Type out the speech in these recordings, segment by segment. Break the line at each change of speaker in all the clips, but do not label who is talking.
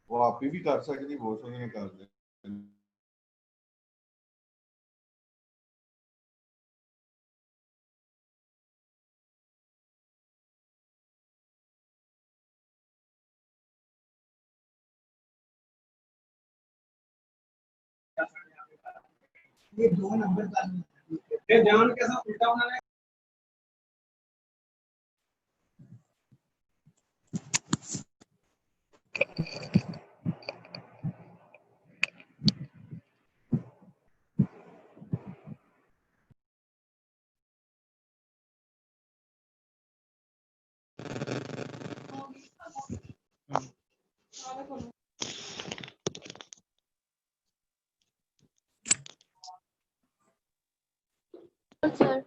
वो आप ही भी कर सकती, बहुत सोहनी कर दे।
ये दो नंबर का ये ध्यान कैसा उल्टा होना है।
सर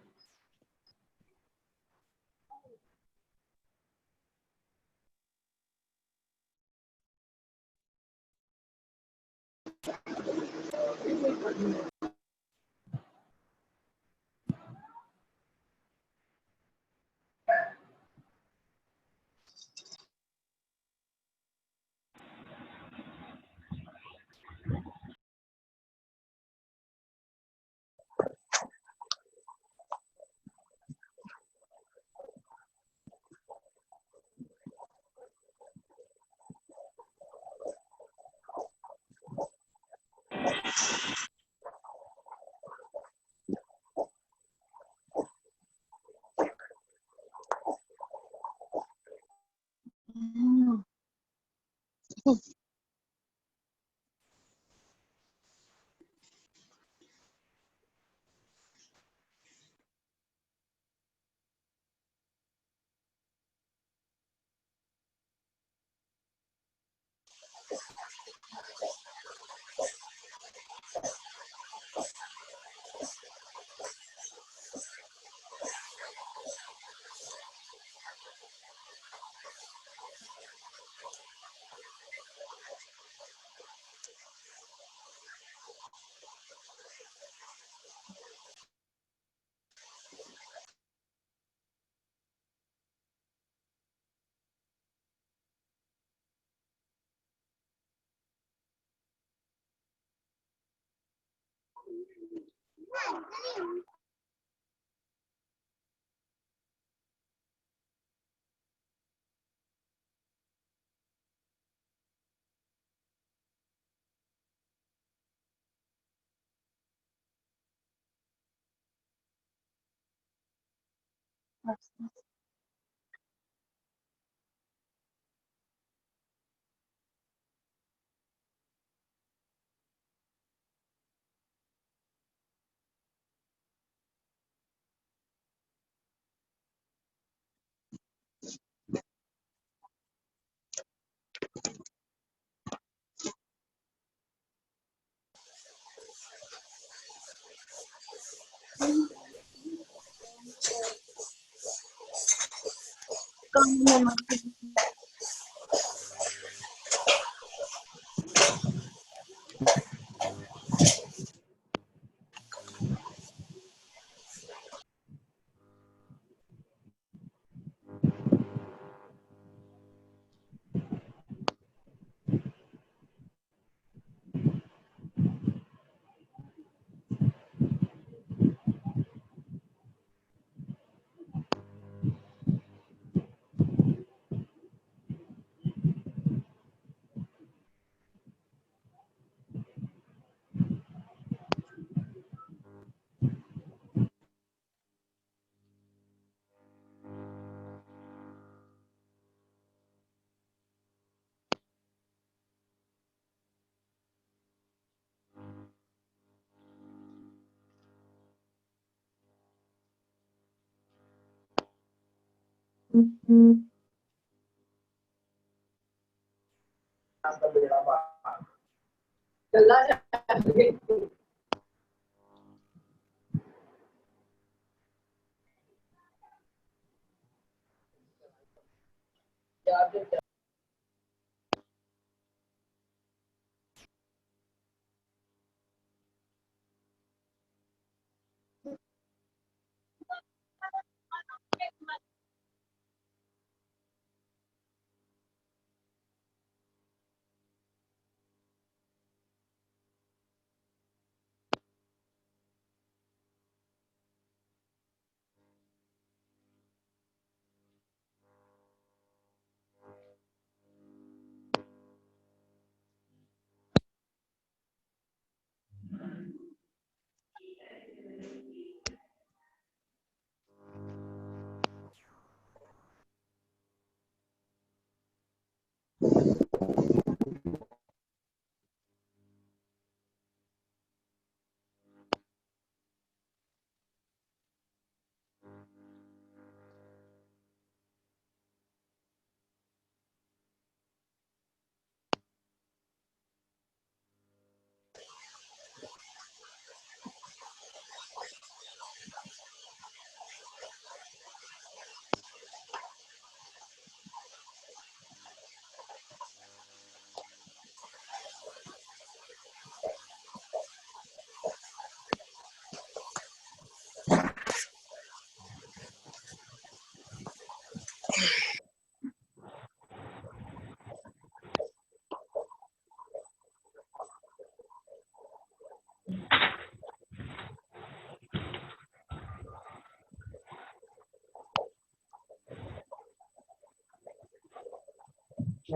चला जाए
की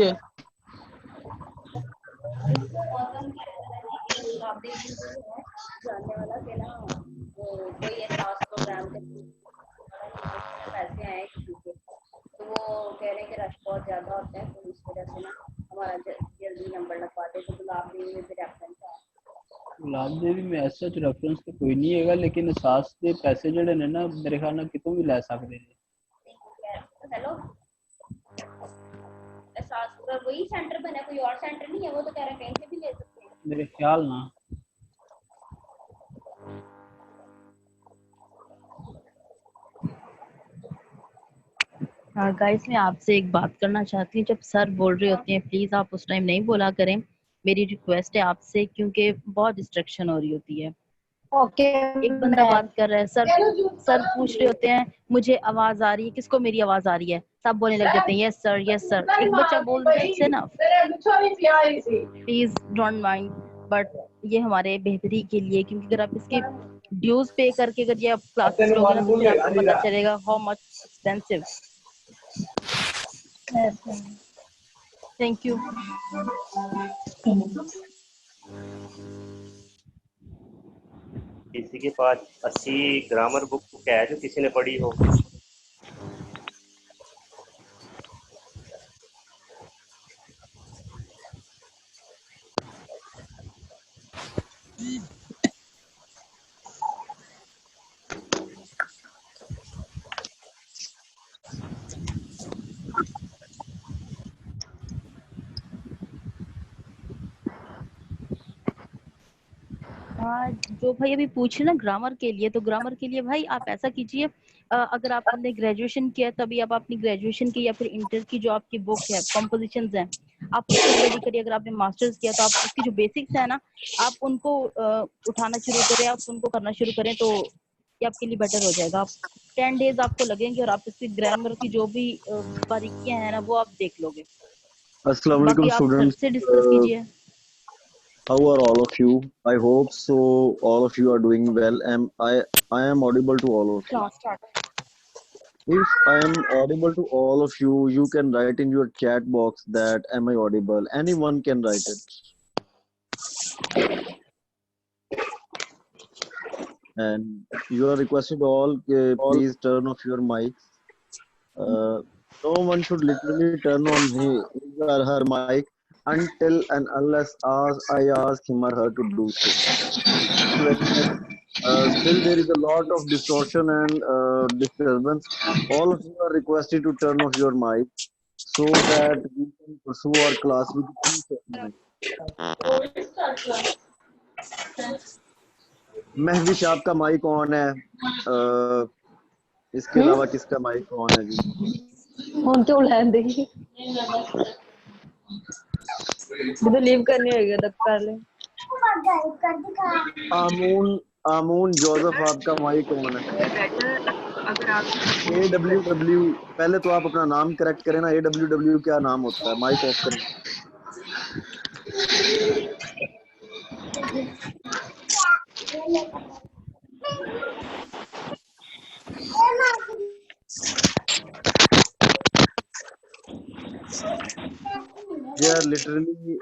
है
जानने वाला कि ना कोई ये टास्क प्रोग्राम के पैसे आए किसी के, तो वो कह रहे हैं कि रश बहुत ज़्यादा होता है, तो इस वजह से ना हमारा जल्दी नंबर लगवाते, तो गुलाब देवी में भी रेफरेंस है।
गुलाब देवी में ऐसा रेफरेंस तो कोई नहीं हैगा, लेकिन सास के पैसे जड़े ने ना मेरे ख्याल नाल कितों भी लै सकदे ने।
हेलो, एहसास वही सेंटर बना, कोई और सेंटर नहीं है, वो तो कह रहे हैं कहीं से भी ले सकते हैं
मेरे ख्याल ना।
हाँ गाइस, मैं आपसे एक बात करना चाहती हूँ। जब सर बोल रहे होते हैं प्लीज आप उस टाइम नहीं बोला करें, मेरी रिक्वेस्ट है आपसे, क्योंकि बहुत डिस्ट्रैक्शन हो रही होती है।
ओके।
एक बंदा बात कर रहा है, सर पूछ रहे होते हैं मुझे आवाज आ रही है, किसको मेरी आवाज आ रही है, सब बोलने लग जाते हैं यस सर यस सर। एक बच्चा बोल से ना प्लीज डोंट माइंड, बट ये हमारे बेहतरी के लिए, क्योंकि अगर आप इसके ड्यूज पे करके अगर ये आप क्लासेस लोगे ना तो फिर आपको पता चलेगा how much expensive. Thank you.
किसी के पास अच्छी ग्रामर बुक है जो किसी ने पढ़ी हो?
हाँ, जो भाई अभी पूछे ना ग्रामर के लिए, तो ग्रामर के लिए भाई आप ऐसा कीजिए, अगर आपने ग्रेजुएशन किया तभी आप अपनी ग्रेजुएशन की या फिर इंटर की जो आपकी बुक है कॉम्पोजिशंस हैं आप उसको स्टडी करिए। अगर आपने मास्टर्स किया तो आप उसकी जो बेसिक्स है ना आप उनको उठाना शुरू करें, आप उनको करना शुरू करें, तो ये आपके लिए बेटर हो जाएगा। आप 10 डेज आपको लगेंगे और आप इसकी ग्रामर की जो भी बारीकियां हैं ना वो आप देख लोगे।
Assalamu
बाकी
alaikum
आप सर
students.
से डिस्कस कीजिए।
How are all of you? I hope so. All of you are doing well. I am audible to all of you. If I am audible to all of you, you can write in your chat box that am I audible. Anyone can write it. And you are requested all please turn off your mics. No one should literally turn on his or her mic until and unless I ask him or her to do so. Still there is a lot of distortion and disturbance. All of you are requested to turn off your mic so that we can pursue our class with peace of mind. Mahvish आपका mic on है, इसके अलावा किसका mic on है जी?
हम तो लेंदे ही तो लीव करनी होगी तो कर ले।
आमून जोसेफ आपका माइक ऑन है।
अगर आप
AWW पहले तो आप अपना नाम करेक्ट करें ना, AWW क्या नाम होता है? माइक ऑफ करें। they are literally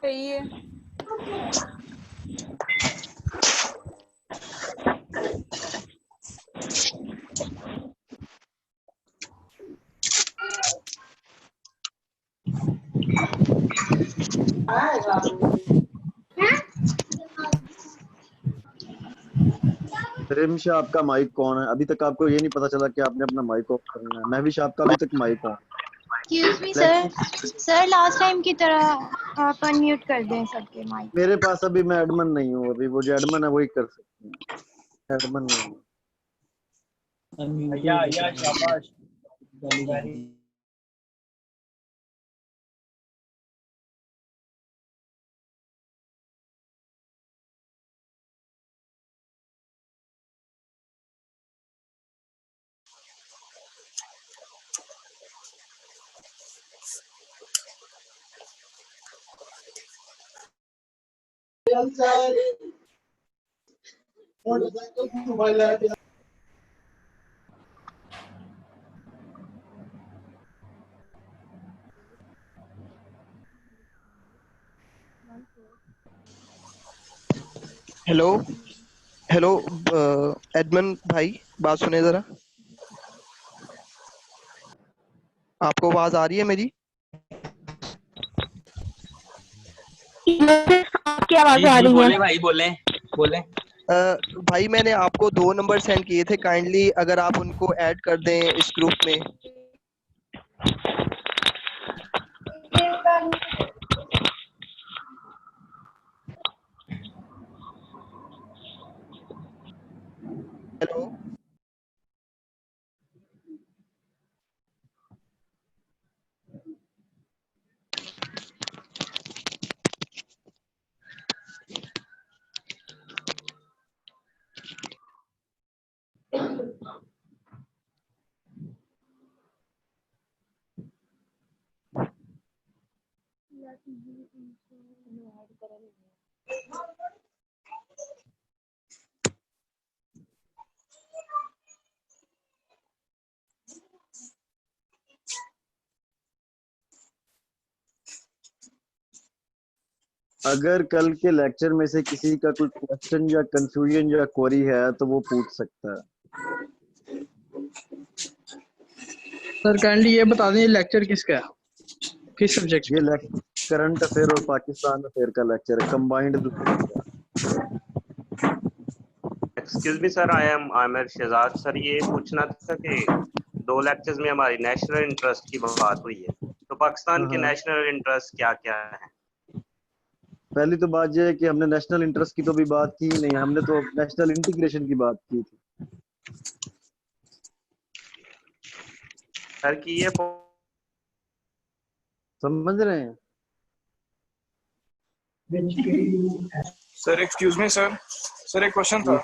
सही है।
रिम शाह, आपका माइक कौन है? अभी तक आपको ये नहीं पता चला कि आपने अपना माइक ऑफ करना है। महविश, आपका अभी तक mic on.
Excuse me sir, sir last time की तरह आप अनम्यूट कर दें सबके माइक।
मेरे पास अभी मैं एडमन नहीं हूँ, अभी वो जो एडमन है वही कर सकते हैं, एडमन नहीं हूँ।
या शाबाश।
हेलो हेलो एडमन भाई, बात सुने जरा। आपको आवाज आ रही है मेरी?
आपकी आवाज आ रही है।
बोले भाई, बोले बोले।
भाई मैंने आपको 2 नंबर सेंड किए थे, काइंडली अगर आप उनको ऐड कर दें इस ग्रुप में। हेलो
अगर कल के लेक्चर में से किसी का कोई क्वेश्चन या कंफ्यूजन या क्वेरी है तो वो पूछ सकता है।
सर काइंडली ये बता दें लेक्चर किसका है, किस सब्जेक्ट?
ये करंट अफेयर और पाकिस्तान अफेयर का लेक्चर है, combined.
Excuse me sir, I am Shahzad sir. ये पूछना था कि 2 लेक्चर्स में हमारी नेशनल इंटरेस्ट की बात हुई है, तो पाकिस्तान के नेशनल इंटरेस्ट क्या क्या है?
पहली तो बात यह है कि हमने नेशनल इंटरेस्ट की तो भी बात की नहीं, हमने तो नेशनल इंटीग्रेशन की बात की थी
सर। की ये
समझ रहे हैं
सर? एक्सक्यूज मी सर एक क्वेश्चन था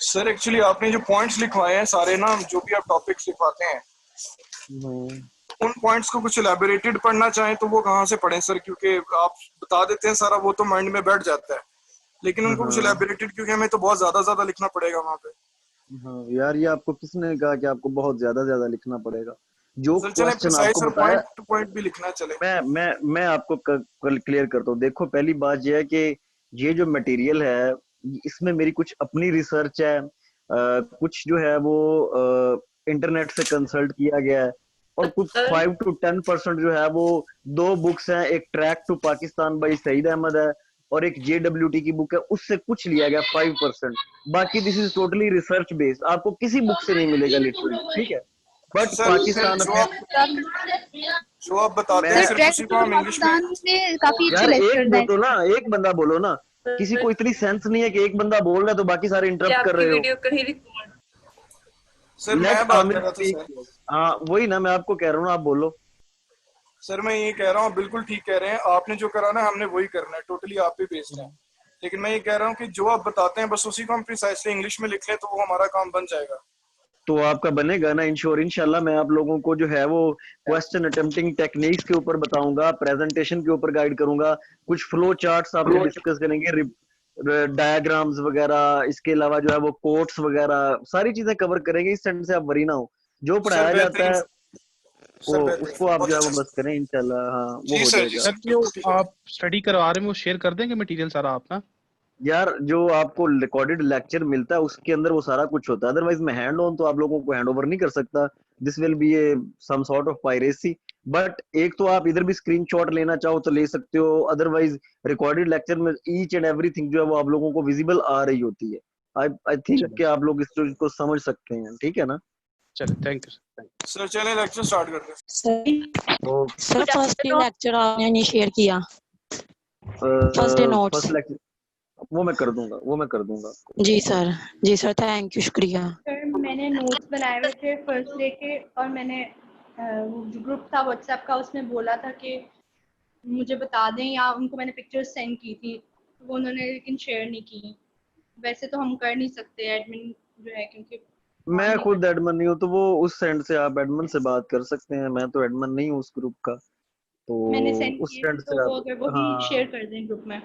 सर। एक्चुअली आपने जो पॉइंट्स लिखवाए हैं सारे ना, जो भी आप टॉपिक्स लिखवाते हैं, उन पॉइंट्स को कुछ एलैबोरेटेड पढ़ना चाहें तो वो कहाँ से पढ़ें सर? क्योंकि आप बता देते हैं सारा, वो तो माइंड में बैठ जाता है, लेकिन उनको कुछ एलैबोरेटेड, क्योंकि हमें तो बहुत ज्यादा लिखना पड़ेगा वहाँ पे।
हाँ यार, ये आपको किसने कहा कि आपको बहुत ज्यादा लिखना पड़ेगा? जो क्वेश्चन आपको बताया,
पॉइंट टू पॉइंट भी लिखना चले।
मैं आपको क्लियर करता हूँ। देखो, पहली बात यह है कि ये जो मटेरियल है इसमें मेरी कुछ अपनी रिसर्च है, कुछ जो है वो इंटरनेट से कंसल्ट किया गया है, और कुछ 5 to 10% जो है वो 2 बुक्स हैं। एक track to Pakistan by Saeed Ahmed है और एक JWT की बुक है, उससे कुछ लिया गया 5%। बाकी this is totally research based, आपको किसी बुक से नहीं मिलेगा लिटरली, ठीक है? बट पाकिस्तान
जो आप बताते हैं सिर्फ उसी को हम इंग्लिश
में काफी अच्छे
लेक्चर बोलो ना, एक बंदा बोलो ना, किसी को इतनी सेंस नहीं है कि एक बंदा बोल रहा है तो बाकी सारे इंटरप्ट कर रहे हो।
सर मैं बात कर रहा था सर।
हाँ वही ना, मैं आपको कह रहा हूँ, आप बोलो।
सर मैं ये कह रहा हूँ, बिल्कुल ठीक कह रहे हैं, आपने जो कराना है हमने वही करना है, टोटली आप पे बेस्ड है। लेकिन मैं ये कह रहा हूँ कि जो आप बताते हैं बस उसी को हम प्रिसाइसली इंग्लिश में लिख लें तो वो हमारा काम बन जाएगा।
तो आपका बनेगा ना इंशाल्लाह। मैं आप लोगों को जो है वो क्वेश्चन अटेम्प्टिंग टेक्निक्स के ऊपर बताऊंगा, प्रेजेंटेशन के ऊपर गाइड करूंगा, कुछ फ्लो चार्ट्स आपसे डिस्कस करेंगे, डायग्राम्स वगैरह, इसके अलावा जो है वो कोट्स वगैरह सारी चीजें कवर करेंगे। इस सेंस से आप वरी ना हो। जो पढ़ाया जाता
बेहतरीन
है वो
सर, बेहतरीन,
उसको आप
बहुत
जो है
अच्छा
वो बस करें इंशाल्लाह। हाँ वो
जी
हो
सर, जी
जाएगा।
सर,
सर जो आप स्टडी करवा रहे हैं वो शेयर कर देंगे मटेरियल सारा आप ना?
यार जो आपको रिकॉर्डेड लेक्चर मिलता है उसके अंदर वो सारा कुछ होता है, अदरवाइज मैं हैंड ऑन तो आप लोगों को हैंड ओवर नहीं कर सकता। This will be a some sort of piracy. But एक तो आप इधर भी स्क्रीनशॉट लेना चाहो तो ले सकते हो, अदरवाइज रिकॉर्डेड लेक्चर में ईच एंड एवरीथिंग जो है वो आप लोगों को विजिबल आ रही होती है। आई थिंक
चलो
कि आप लोग इस चीज को समझ सकते हैं, ठीक है ना?
चलो, थैंक यू सर।
सर चलें लेक्चर स्टार्ट करते हैं।
सर फर्स्ट डे लेक्चर आपने नहीं शेयर किया, first day notes.
First lecture वो मैं कर दूंगा, वो मैं कर दूंगा।
जी सर, थैंक यू, शुक्रिया।
सर मैंने नोट्स बनाए हुए थे फर्स्ट डे के, और मैंने वो जो ग्रुप था व्हाट्सएप का उसमें बोला था कि मुझे बता दें, या उनको मैंने पिक्चर्स सेंड की थी, वो उन्होंने लेकिन शेयर नहीं की। वैसे तो हम कर नहीं सकते एडमिन जो है, क्योंकि
मैं खुद एडमिन नहीं हूँ तो वो उस एंड से आप एडमिन से बात कर सकते हैं, मैं तो एडमिन नहीं हूँ उस ग्रुप का, तो
मैंने सेंड
उस
किए थे,
एंड
तो
से
वो
आप
अगर वो भी शेयर
हाँ
कर दें ग्रुप में।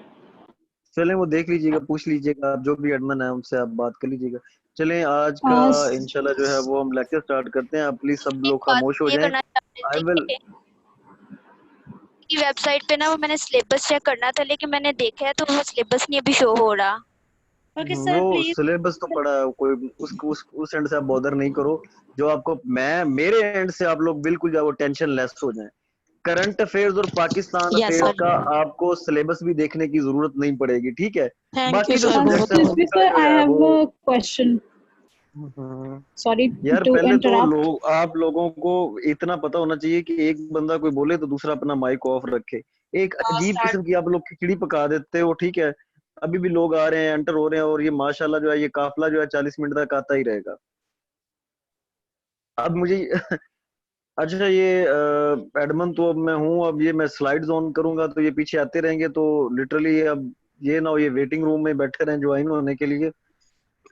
चलें वो देख लीजिएगा, पूछ लीजिएगा, आप जो भी एडमिन है उनसे आप बात कर लीजिएगा। चलें आज का इंशाल्लाह जो है वो हम लेक्चर स्टार्ट करते हैं। आप प्लीज सब लोग खामोश हो
ये
जाएं।
करना चाहते
आई
थे
विल
कि वेबसाइट पे ना वो मैंने सिलेबस चेक करना था, लेकिन मैंने देखा है तो वो सिलेबस नहीं अभी शो हो रहा।
वो सिलेबस तो पड़ा है, कोई उस एंड से आप बॉदर नहीं करो। जो आपको मैं मेरे एंड से आप लोग बिल्कुल जो है वो टेंशन लेस हो जाएं। करंट अफेयर्स और पाकिस्तान
Yes,
अफेयर्स
sir.
का आपको सिलेबस भी देखने की जरूरत नहीं पड़ेगी, ठीक है?
Thank
बाकी
you,
जो
sir.
सब्जेक्ट्स हैं
Excuse me,
उनका
sir.
जो
I
है
have
वो
a question. Sorry
यार
to
पहले तो
interrupt.
आप लोगों को इतना पता होना चाहिए कि एक बंदा कोई बोले तो दूसरा अपना माइक ऑफ रखे। एक अजीब किस्म की आप लोग खिचड़ी पका देते हो, ठीक है? अभी भी लोग आ रहे हैं, एंटर हो रहे हैं, और ये माशाल्लाह जो है ये काफिला जो है 40 मिनट तक आता ही रहेगा। अब मुझे अच्छा ये एडमन तो अब मैं हूँ, अब ये मैं स्लाइड्स ऑन करूंगा तो ये पीछे आते रहेंगे, तो लिटरली अब ये ना ये वेटिंग रूम में बैठे रहें ज्वाइन होने के लिए।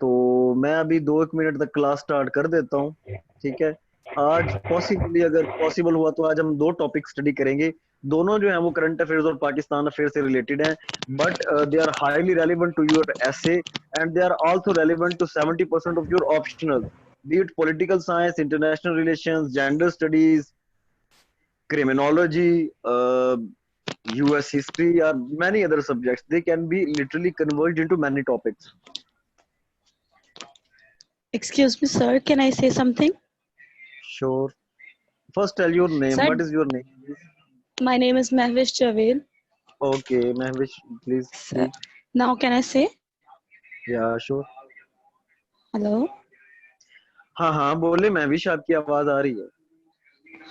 तो मैं अभी 2-1 मिनट तक क्लास स्टार्ट कर देता हूँ, ठीक है? आज पॉसिबली अगर पॉसिबल हुआ तो आज हम 2 टॉपिक स्टडी करेंगे। दोनों जो है वो करंट अफेयर्स और पाकिस्तान अफेयर से रिलेटेड हैं, but they are highly relevant to your essay and they are also relevant to 70% of your optional, be it political science, international relations, gender studies, criminology, US history, or many other subjects. They can be literally converged into many topics.
Excuse me, sir. Can I say something?
Sure. First, tell your name.
Sir,
What is your name?
my name is Mahvish Javed.
Okay, Mahvish, please.
Now, can I say?
Yeah, sure.
Hello?
हाँ हाँ बोले महविश, आपकी आवाज आ रही है।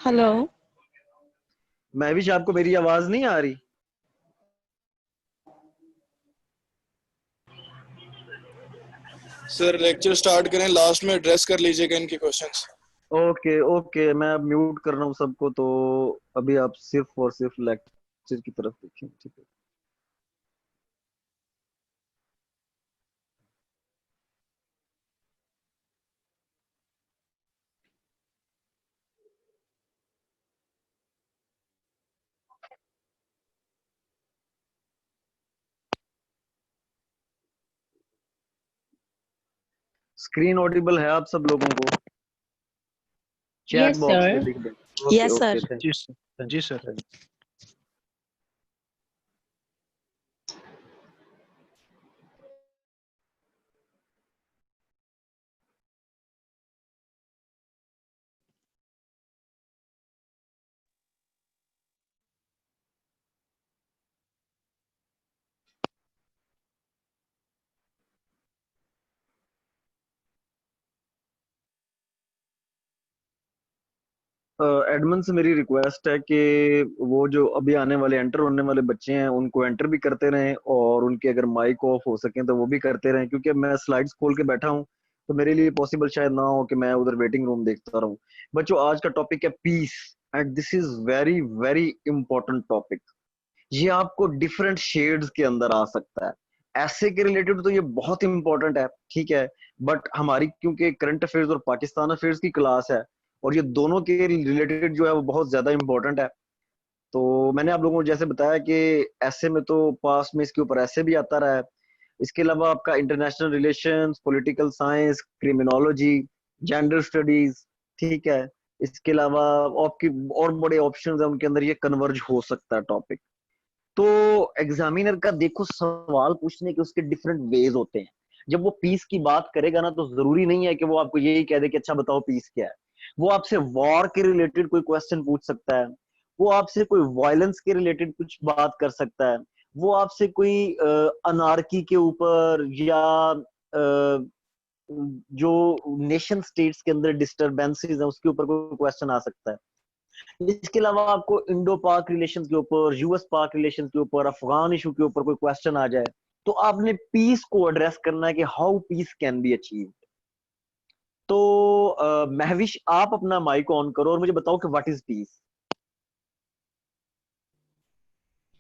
Hello?
Mahwish आपको मेरी आवाज नहीं आ रही?
सर लेक्चर स्टार्ट करें, लास्ट में एड्रेस कर लीजिएगा इनके क्वेश्चंस।
ओके ओके, मैं अब म्यूट कर रहा हूँ सबको, तो अभी आप सिर्फ और सिर्फ लेक्चर की तरफ देखें, ठीक है? स्क्रीन ऑडिबल है आप सब लोगों को? चैट बॉक्स में लिख दें।
Yes, sir.
जी सर।
एडमिन से मेरी रिक्वेस्ट है कि वो जो अभी आने वाले एंटर होने वाले बच्चे हैं उनको एंटर भी करते रहें, और उनके अगर माइक ऑफ हो सके तो वो भी करते रहें, क्योंकि मैं स्लाइड्स खोल के बैठा हूँ तो मेरे लिए पॉसिबल शायद ना हो कि मैं उधर वेटिंग रूम देखता रहूं। बच्चों आज का टॉपिक है peace, and this is very very important topic. ये आपको डिफरेंट शेड्स के अंदर आ सकता है। ऐसे के रिलेटेड तो ये बहुत इंपॉर्टेंट है, ठीक है? बट हमारी क्योंकि करंट अफेयर्स और पाकिस्तान अफेयर्स की क्लास है और ये दोनों के रिलेटेड जो है वो बहुत ज्यादा इंपॉर्टेंट है, तो मैंने आप लोगों को जैसे बताया कि ऐसे में तो पास में इसके ऊपर ऐसे भी आता रहा है। इसके अलावा आपका international relations, political science, criminology, gender studies, ठीक है, इसके अलावा आपकी और बड़े ऑप्शंस है उनके अंदर, ये कन्वर्ज हो सकता है टॉपिक। तो एग्जामिनर का देखो सवाल पूछने के उसके डिफरेंट वेज होते हैं। जब वो पीस की बात करेगा ना तो जरूरी नहीं है कि वो आपको यही कह दे कि अच्छा बताओ पीस क्या है। वो आपसे वॉर के रिलेटेड कोई क्वेश्चन पूछ सकता है, वो आपसे कोई वायलेंस के रिलेटेड कुछ बात कर सकता है, वो आपसे कोई अनार्की के ऊपर या जो नेशन स्टेट्स के अंदर डिस्टरबेंसेस है उसके ऊपर कोई क्वेश्चन आ सकता है। इसके अलावा आपको इंडो पाक रिलेशन के ऊपर, यूएस पाक रिलेशन के ऊपर, अफगान इशू के ऊपर कोई क्वेश्चन आ जाए तो आपने पीस को एड्रेस करना है कि how piece can be achieved. तो महविश आप अपना माइक ऑन करो और मुझे बताओ कि what is peace.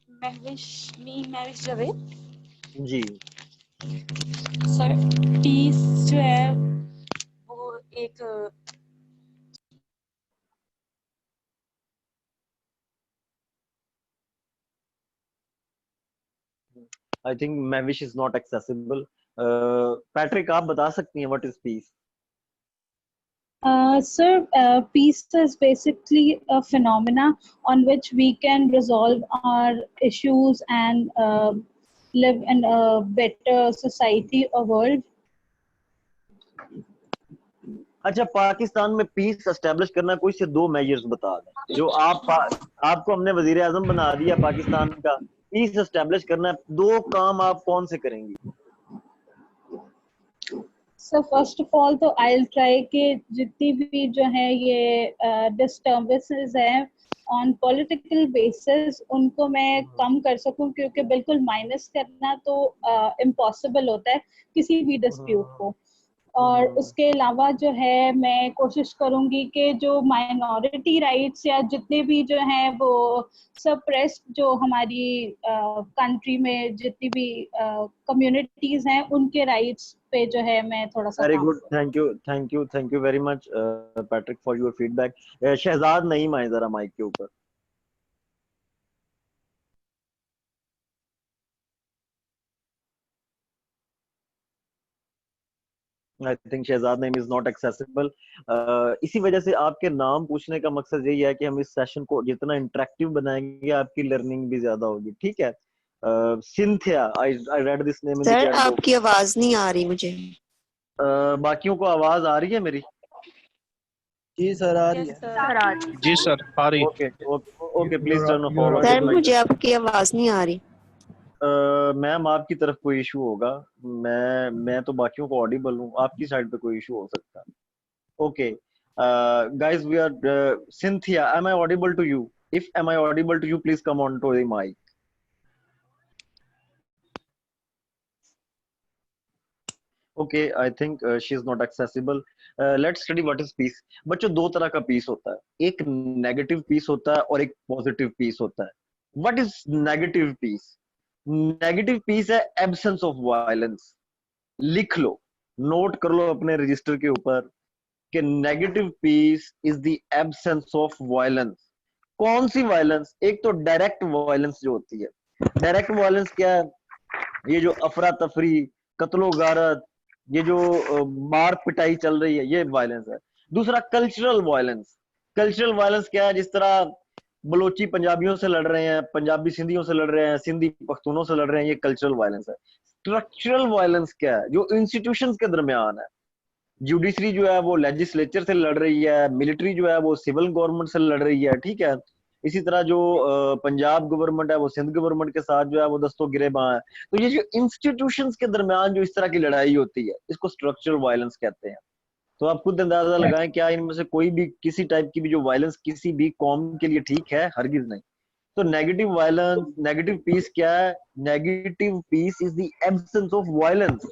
Mahvish Javed
ji
sir, peace जो है वो एक
I think Mahvish is not accessible. Patrick आप बता सकती हैं what is peace.
Sir, peace is basically a phenomena on which we can resolve our issues and live in a better society or world.
अच्छा, पाकिस्तान में पीस एस्टेब्लिश करना कोई से दो मेजर्स बता दें जो आपको हमने वजीर आजम बना दिया पाकिस्तान का, पीस एस्टेब्लिश करना है, दो काम आप कौन से करेंगी।
So first of all तो I'll try कि जितनी भी जो है ये disturbances हैं on political basis उनको मैं कम कर सकूं, क्योंकि बिल्कुल माइनस करना तो impossible होता है किसी भी dispute को। और उसके अलावा जो है मैं कोशिश करूंगी कि जो माइनॉरिटी राइट्स या जितने भी जो हैं वो सप्रेस्ड जो हमारी कंट्री में जितनी भी कम्युनिटीज हैं उनके राइट्स पे जो है मैं थोड़ा सा
very good, thank you very much Patrick for your feedback. Shahzad Naeem आए जरा माइक के ऊपर। I think Shahzad name is not accessible. इसी वजह से आपके नाम पूछने का मकसद यही है कि हम इस सेशन को जितना इंटरेक्टिव बनाएंगे आपकी लर्निंग भी ज्यादा होगी। ठीक है, Cynthia, I read this name in the
sir
chat.
आपकी आवाज नहीं आ रही मुझे।
बाकियों को आवाज आ रही है मेरी?
जी सर आ रही है।
जी सर आ रही।
Okay please turn off.
Sir मुझे आपकी आवाज नहीं आ रही।
मैम आपकी तरफ कोई इशू होगा, मैं तो बाकियों को ऑडिबल हूँ, आपकी साइड पे कोई इशू हो सकता है। Okay guys, we are Cynthia, am I audible to you? If am I audible to you, please come on to the mic. Okay, I think she is not accessible. Let's study what is peace. बच्चों दो तरह का piece होता है, एक negative piece होता है और एक पॉजिटिव पीस होता है। What is negative peace? Negative peace है एब्सेंस ऑफ वायलेंस। लिख लो, नोट कर लो अपने रजिस्टर के ऊपर कि negative peace is the absence of violence. कौन सी वायलेंस? एक तो डायरेक्ट वायलेंस जो होती है। डायरेक्ट वायलेंस क्या है? ये जो अफरा तफरी, कत्लो गारत, ये जो मार पिटाई चल रही है, ये वायलेंस है। दूसरा कल्चरल वायलेंस। कल्चरल वायलेंस क्या है? जिस तरह बलोची पंजाबियों से लड़ रहे हैं, पंजाबी सिंधियों से लड़ रहे हैं, सिंधी पख्तूनों से लड़ रहे हैं, ये कल्चरल वायलेंस है। स्ट्रक्चरल वायलेंस क्या है? जो इंस्टीट्यूशंस के दरमियान है। जुडिशरी जो है वो लेजिस्लेचर से लड़ रही है, मिलिट्री जो है वो सिविल गवर्नमेंट से लड़ रही है। ठीक है, इसी तरह जो पंजाब गवर्नमेंट है वो सिंध गवर्नमेंट के साथ जो है वो दस्तों गिरेबां है। तो ये जो इंस्टीट्यूशंस के दरमियान जो इस तरह की लड़ाई होती है, इसको स्ट्रक्चरल वायलेंस कहते हैं। तो आप खुद अंदाजा लगाएं, क्या इनमें से कोई भी किसी टाइप की भी जो वायलेंस किसी भी कौम के लिए ठीक है? हरगिज नहीं। तो नेगेटिव वायलेंस, नेगेटिव पीस क्या है? Negative peace is the absence of violence.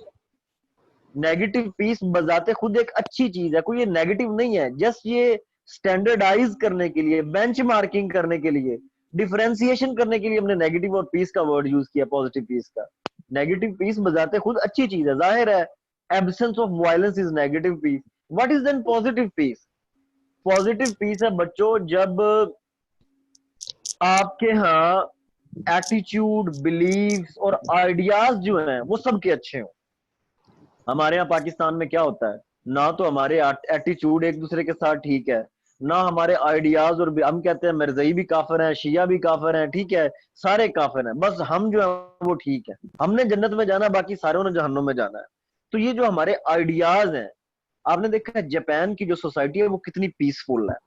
Negative peace बजाते खुद एक अच्छी चीज है, कोई ये नेगेटिव नहीं है। जस्ट ये स्टैंडर्डाइज करने के लिए, बेंचमार्किंग करने के लिए, डिफरेंशिएशन करने के लिए हमने नेगेटिव और पीस का वर्ड यूज किया, पॉजिटिव पीस का। नेगेटिव पीस बजाते खुद अच्छी चीज है, जाहिर है absence of violence is negative peace. What is then positive peace? Positive peace है बच्चों जब आपके यहाँ एटीट्यूड, बिलीव्स और आइडियाज जो हैं वो सबके अच्छे हों। हमारे यहाँ पाकिस्तान में क्या होता है? ना तो हमारे एटीट्यूड एक दूसरे के साथ ठीक है, ना हमारे आइडियाज, और हम कहते हैं मिर्ज़ई भी काफिर हैं, शिया भी काफिर हैं, ठीक है, सारे काफिर हैं, बस हम जो है वो ठीक है, हमने जन्नत में जाना, बाकी सारों ने जहन्नुम में जाना है। तो ये जो हमारे आइडियाज हैं, आपने देखा है जापान की जो सोसाइटी है वो कितनी पीसफुल है।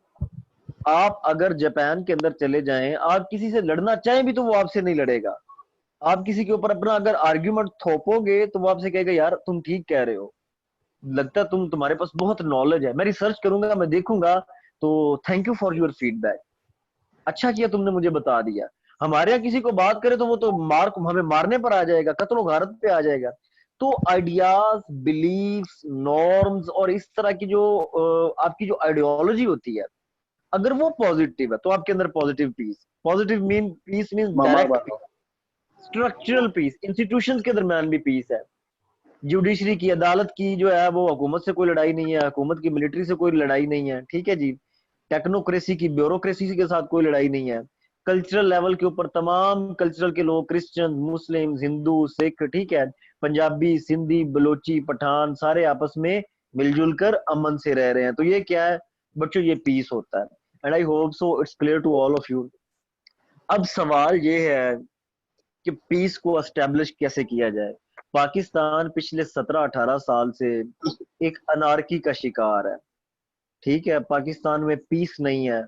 आप अगर जापान के अंदर चले जाएं, आप किसी से लड़ना चाहें भी तो वो आपसे नहीं लड़ेगा। आप किसी के ऊपर अपना अगर आर्ग्यूमेंट थोपोगे तो वो आपसे कहेगा यार तुम ठीक कह रहे हो, लगता है तुम्हारे पास बहुत नॉलेज है, मैं रिसर्च करूंगा, मैं देखूंगा, तो thank you for your feedback, अच्छा किया तुमने मुझे बता दिया। हमारे यहाँ किसी को बात करे तो वो तो हमें मारने पर आ जाएगा, कत्ल गारत पे आ जाएगा। तो आइडियाज, बिलीफ्स, नॉर्म्स और इस तरह की जो आपकी जो आइडियोलॉजी होती है, अगर वो पॉजिटिव है तो आपके अंदर positive peace, positive peace mean direct peace, structural peace, institutions के दरमियान भी पीस है। जुडिशरी की, अदालत की जो है वो हुकूमत से कोई लड़ाई नहीं है, हुकूमत की मिलिट्री से कोई लड़ाई नहीं है, ठीक है जी। टेक्नोक्रेसी की, ब्यूरोक्रेसी के साथ कोई लड़ाई नहीं है। कल्चरल लेवल के ऊपर तमाम कल्चरल के लोग, क्रिश्चियन, मुस्लिम, हिंदू, सिख, ठीक है, पंजाबी, सिंधी, बलोची, पठान, सारे आपस में मिलजुल कर अमन से रह रहे हैं। तो ये क्या है बच्चों, ये पीस होता है। And I hope so it's clear to all of you. अब सवाल ये है कि पीस को एस्टेब्लिश कैसे किया जाए। पाकिस्तान पिछले 17-18 साल से एक अनार्की का शिकार है, ठीक है, पाकिस्तान में पीस नहीं है,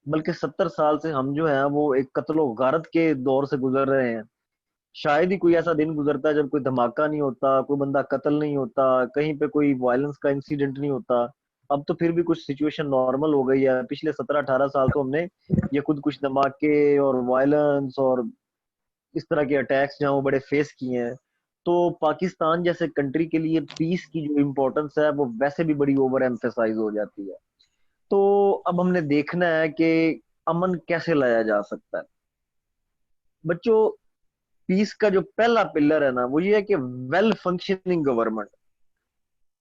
बल्कि 70 साल से हम जो है वो एक कत्लो गारत के दौर से गुजर रहे हैं। शायद ही कोई ऐसा दिन गुजरता है जब कोई धमाका नहीं होता, कोई बंदा कत्ल नहीं होता, कहीं पे कोई वायलेंस का इंसिडेंट नहीं होता। अब तो फिर भी कुछ सिचुएशन नॉर्मल हो गई है। पिछले 17-18 साल तो हमने ये खुद कुछ धमाके और वायलेंस और इस तरह के अटैक्स जहाँ वो बड़े फेस किए हैं। तो पाकिस्तान जैसे कंट्री के लिए पीस की जो इम्पोर्टेंस है वो वैसे भी बड़ी ओवर एम्फेसाइज हो जाती है। तो अब हमने देखना है कि अमन कैसे लाया जा सकता है। बच्चों, पीस का जो पहला पिलर है ना वो ये है कि वेल फंक्शनिंग गवर्नमेंट।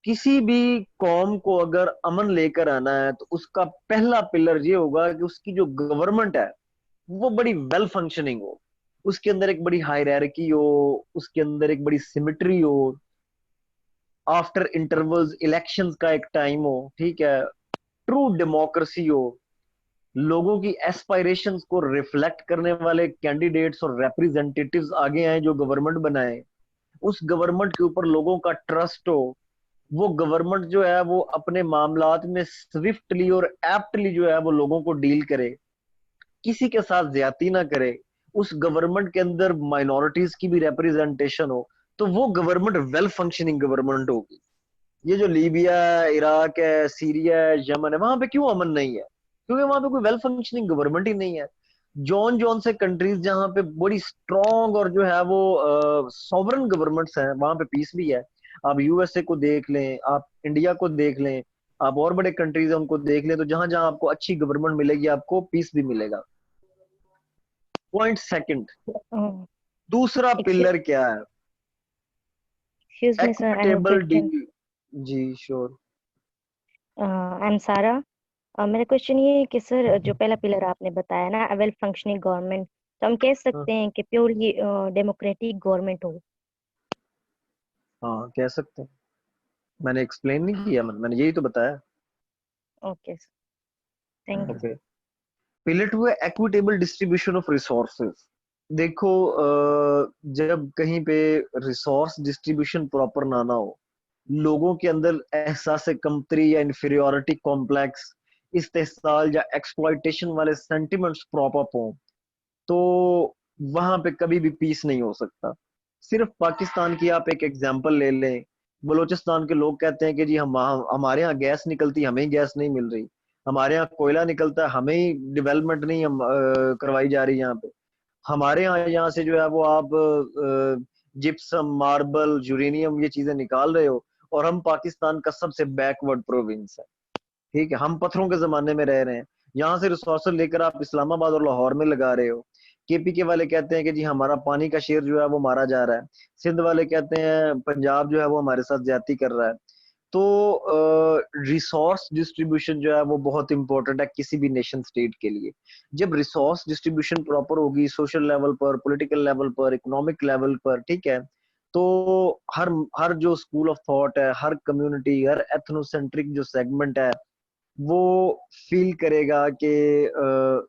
किसी भी कौम को अगर अमन लेकर आना है तो उसका पहला पिलर ये होगा कि उसकी जो गवर्नमेंट है वो बड़ी वेल फंक्शनिंग हो, उसके अंदर एक बड़ी हायरार्की हो, उसके अंदर एक बड़ी सिमेट्री हो, आफ्टर इंटरवल्स इलेक्शंस का एक टाइम हो, ठीक है, ट्रू डेमोक्रेसी हो, लोगों की एस्पायरेशंस को रिफ्लेक्ट करने वाले कैंडिडेट्स और रिप्रेजेंटेटिव्स आगे आए जो गवर्नमेंट बनाए, उस गवर्नमेंट के ऊपर लोगों का ट्रस्ट हो, वो गवर्नमेंट जो है वो अपने मामलात में स्विफ्टली और एप्टली जो है वो लोगों को डील करे, किसी के साथ ज्यादती ना करे, उस गवर्नमेंट के अंदर माइनॉरिटीज की भी रिप्रेजेंटेशन हो, तो वो गवर्नमेंट वेल फंक्शनिंग गवर्नमेंट होगी। ये जो लीबिया, इराक है, सीरिया है, यमन है, वहां पे क्यों अमन नहीं है? क्योंकि वहां पे कोई वेल फंक्शनिंग गवर्नमेंट ही नहीं है। जौन से कंट्रीज जहां पे बड़ी स्ट्रॉन्ग और जो है वो सॉवरन गवर्नमेंट्स हैं वहां पे पीस भी है। आप यूएसए को देख लें, आप इंडिया को देख लें, आप और बड़े कंट्रीज हैं उनको देख लें, तो जहां जहां आपको अच्छी गवर्नमेंट मिलेगी आपको पीस भी मिलेगा। पॉइंट सेकंड, दूसरा पिलर क्या है?
Excuse me, sir. I have a
Equitable
question.
जी श्योर।
I'm Sara. मेरा क्वेश्चन ये है कि सर जो पहला पिलर आपने बताया ना वेल फंक्शनिंग गवर्नमेंट, तो हम कह सकते हैं कि प्योरली डेमोक्रेटिक गवर्नमेंट हो?
हाँ कह सकते हैं, मैंने एक्सप्लेन नहीं किया, मैंने यही तो बताया।
Okay sir, thank you.
Okay, pillar 2 है इक्विटेबल डिस्ट्रीब्यूशन ऑफ रिसोर्सेज। देखो जब कहीं पे रिसोर्स डिस्ट्रीब्यूशन प्रॉपर ना हो, लोगों के अंदर एहसास कमतरी या इंफीरियोरिटी कॉम्प्लेक्स, इस्तेहसाल या एक्सप्लॉयटेशन वाले सेंटिमेंट्स प्रॉप अप हो, तो वहां पे कभी भी पीस नहीं हो सकता। सिर्फ पाकिस्तान की आप एक एग्जांपल ले लें, बलोचिस्तान के लोग कहते हैं कि जी हमारे यहाँ गैस निकलती, हमें गैस नहीं मिल रही, हमारे यहाँ कोयला निकलता है, हमें ही डेवलपमेंट नहीं करवाई जा रही यहाँ पे, हमारे यहाँ से जो है वो आप जिप्सम, मार्बल, यूरेनियम ये चीजें निकाल रहे हो, और हम पाकिस्तान का सबसे बैकवर्ड प्रोविंस है, ठीक है, हम पत्थरों के जमाने में रह रहे हैं, यहाँ से रिसोर्सेज लेकर आप इस्लामाबाद और लाहौर में लगा रहे हो। केपीके वाले कहते हैं कि जी हमारा पानी का शेयर जो है वो मारा जा रहा है, सिंध वाले कहते हैं पंजाब जो है वो हमारे साथ ज्यादती कर रहा है। तो रिसोर्स डिस्ट्रीब्यूशन जो है वो बहुत इंपॉर्टेंट है किसी भी नेशन स्टेट के लिए। जब रिसोर्स डिस्ट्रीब्यूशन प्रॉपर होगी सोशल लेवल पर, पॉलिटिकल लेवल पर, इकोनॉमिक लेवल पर, ठीक है, तो हर जो स्कूल ऑफ थॉट है, हर कम्युनिटी, हर एथनोसेंट्रिक जो सेगमेंट है, वो फील करेगा कि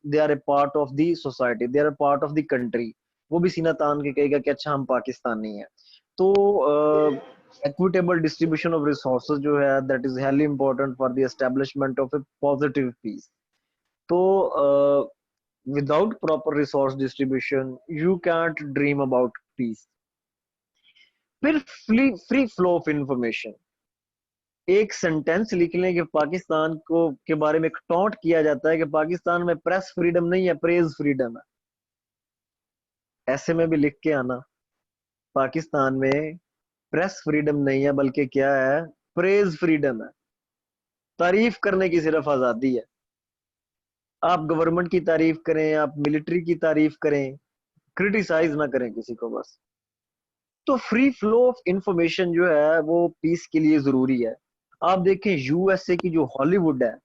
they are a part of the society, they are a part of the country. वो भी सीना तान के कहेगा कि अच्छा हम पाकिस्तानी हैं। तो equitable distribution of resources जो है that is highly important for the establishment of a positive peace। तो without proper resource distribution you can't dream about peace। फिर free flow of information, एक सेंटेंस लिख लें कि पाकिस्तान को के बारे में एक टॉन्ट किया जाता है कि पाकिस्तान में प्रेस फ्रीडम नहीं है, प्रेज फ्रीडम है। ऐसे में भी लिख के आना पाकिस्तान में प्रेस फ्रीडम नहीं है बल्कि क्या है, प्रेज फ्रीडम है। तारीफ करने की सिर्फ आजादी है। आप गवर्नमेंट की तारीफ करें, आप मिलिट्री की तारीफ करें, क्रिटिसाइज ना करें किसी को बस। तो फ्री फ्लो ऑफ इंफॉर्मेशन जो है वो पीस के लिए जरूरी है। आप देखें यूएसए की जो हॉलीवुड है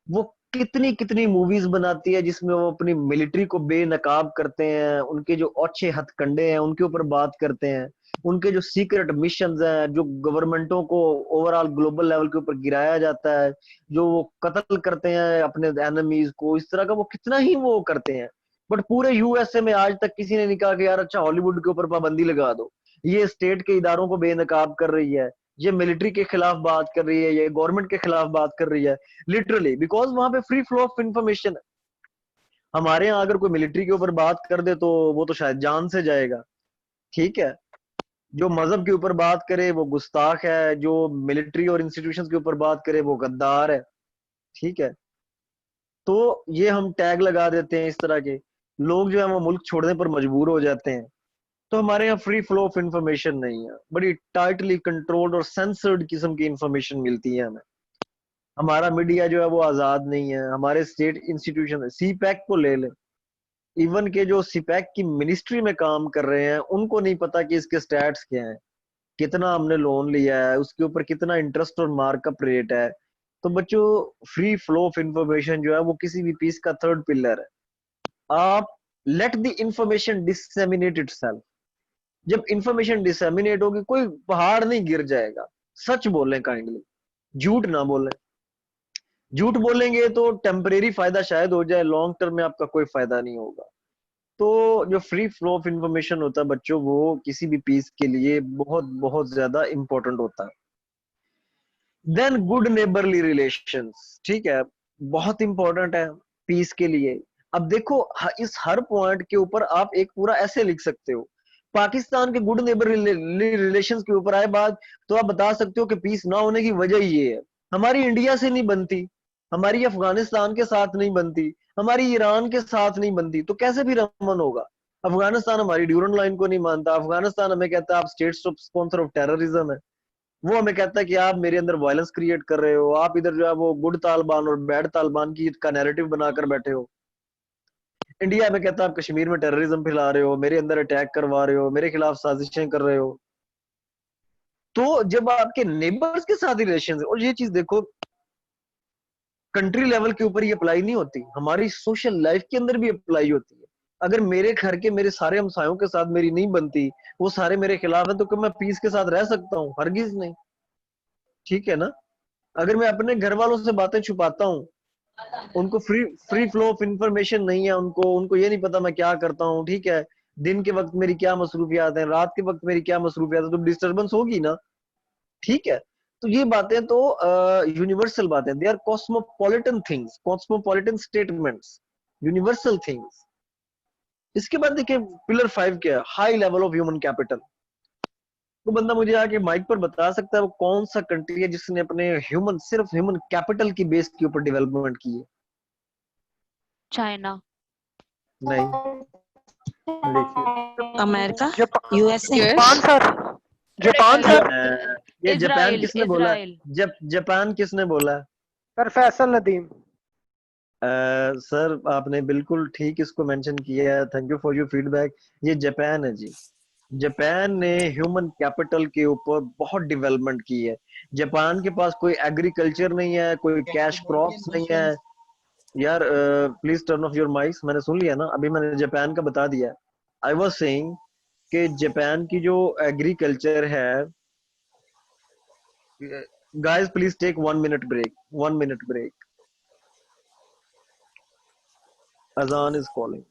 वो कितनी कितनी मूवीज बनाती है जिसमें वो अपनी मिलिट्री को बेनकाब करते हैं, उनके जो अच्छे हथकंडे हैं उनके ऊपर बात करते हैं, उनके जो सीक्रेट मिशंस हैं, जो गवर्नमेंटों को ओवरऑल ग्लोबल लेवल के ऊपर गिराया जाता है, जो वो कत्ल करते हैं अपने एनिमीज को, इस तरह का वो कितना ही वो करते हैं। बट पूरे यूएसए में आज तक किसी ने नहीं कहा कि यार अच्छा हॉलीवुड के ऊपर पाबंदी लगा दो, ये स्टेट के इदारों को बेनकाब कर रही है, ये मिलिट्री के खिलाफ बात कर रही है, ये गवर्नमेंट के खिलाफ बात कर रही है। लिटरली बिकॉज वहां पे फ्री फ्लो ऑफ इंफॉर्मेशन है। हमारे यहाँ अगर कोई मिलिट्री के ऊपर बात कर दे तो वो तो शायद जान से जाएगा, ठीक है। जो मजहब के ऊपर बात करे वो गुस्ताख है, जो मिलिट्री और इंस्टीट्यूशंस के ऊपर बात करे वो गद्दार है, ठीक है। तो ये हम टैग लगा देते हैं, इस तरह के लोग जो है वो मुल्क छोड़ने पर मजबूर हो जाते हैं। तो हमारे यहाँ फ्री फ्लो ऑफ इंफॉर्मेशन नहीं है, बड़ी टाइटली कंट्रोल्ड और सेंसर्ड किस्म की इंफॉर्मेशन मिलती है हमें। हमारा मीडिया जो है वो आजाद नहीं है। हमारे स्टेट इंस्टीट्यूशन है, सीपैक को ले लें, इवन के जो सीपैक की मिनिस्ट्री में काम कर रहे हैं उनको नहीं पता कि इसके स्टैट्स क्या हैं, कितना हमने लोन लिया है, उसके ऊपर कितना इंटरेस्ट और मार्कअप रेट है। तो बच्चों फ्री फ्लो ऑफ इंफॉर्मेशन जो है वो किसी भी पीस का थर्ड पिलर है। आप let the information disseminate itself. जब इंफॉर्मेशन डिसेमिनेट होगी कोई पहाड़ नहीं गिर जाएगा। सच बोलें काइंडली, झूठ ना बोलें। झूठ बोलेंगे तो टेम्परेरी फायदा शायद हो जाए, लॉन्ग टर्म में आपका कोई फायदा नहीं होगा। तो जो फ्री फ्लो ऑफ इंफॉर्मेशन होता है बच्चों वो किसी भी पीस के लिए बहुत बहुत ज्यादा इंपॉर्टेंट होता है। देन गुड नेबरली रिलेशंस, ठीक है, बहुत इंपॉर्टेंट है पीस के लिए। अब देखो इस हर पॉइंट के ऊपर आप एक पूरा ऐसे लिख सकते हो। पाकिस्तान के गुड नेबर रिलेशंस के ऊपर आए बात तो आप बता सकते हो कि पीस ना होने की वजह ये है, हमारी इंडिया से नहीं बनती, हमारी अफगानिस्तान के साथ नहीं बनती, हमारी ईरान के साथ नहीं बनती, तो कैसे भी अमन होगा। अफगानिस्तान हमारी ड्यूरन लाइन को नहीं मानता, अफगानिस्तान हमें कहता है आप स्टेट स्पॉन्सर ऑफ टेररिज्म है, वो हमें कहता है कि आप मेरे अंदर वायलेंस क्रिएट कर रहे हो, आप इधर जो है वो गुड तालिबान और बैड तालिबान की का नैरेटिव बनाकर बैठे हो। इंडिया में कहता है आप कश्मीर में टेररिज्म फैला रहे हो, मेरे अंदर अटैक करवा रहे हो, मेरे खिलाफ साजिशें कर रहे हो। तो जब आपके नेबर्स के साथ रिलेशन है, और ये चीज देखो कंट्री लेवल के ऊपर ये अप्लाई नहीं होती, हमारी सोशल लाइफ के अंदर भी अप्लाई होती है। अगर मेरे घर के मेरे सारे हमसायों के साथ मेरी नहीं बनती, वो सारे मेरे खिलाफ है, तो क्या मैं पीस के साथ रह सकता हूँ? हरगिज नहीं, ठीक है ना। अगर मैं अपने घर वालों से बातें छुपाता हूँ, उनको फ्री फ्लो ऑफ इंफॉर्मेशन नहीं है, उनको ये नहीं पता मैं क्या करता हूँ, ठीक है, दिन के वक्त मेरी क्या मसरूफियात है, रात के वक्त मेरी क्या मसरूफियात है, तो डिस्टर्बेंस होगी ना, ठीक है। तो ये बातें तो यूनिवर्सल बातें, they are cosmopolitan things, cosmopolitan statements, universal things. इसके बाद देखिए पिलर 5 क्या है, high level of human capital. तो बंदा मुझे आके माइक पर बता सकता है वो कौन सा कंट्री है जिसने अपने सिर्फ ह्यूमन कैपिटल की बेस के ऊपर डेवलपमेंट की है?
चाइना,
नहीं,
America, USA,
Japan sir, Japan sir.
ये जापान किसने बोला? जापान किसने बोला?
सर फैसल नदीम।
सर आपने बिल्कुल ठीक इसको मेंशन किया है, thank you for your feedback. ये जापान है जी। जापान ने ह्यूमन कैपिटल के ऊपर बहुत डेवलपमेंट की है। जापान के पास कोई एग्रीकल्चर नहीं है, कोई कैश क्रॉप्स नहीं है। यार please turn off your mics. मैंने सुन लिया ना, अभी मैंने जापान का बता दिया। आई वाज सेइंग कि जापान की जो एग्रीकल्चर है, guys please take 1 minute break, 1 minute break, azan is calling.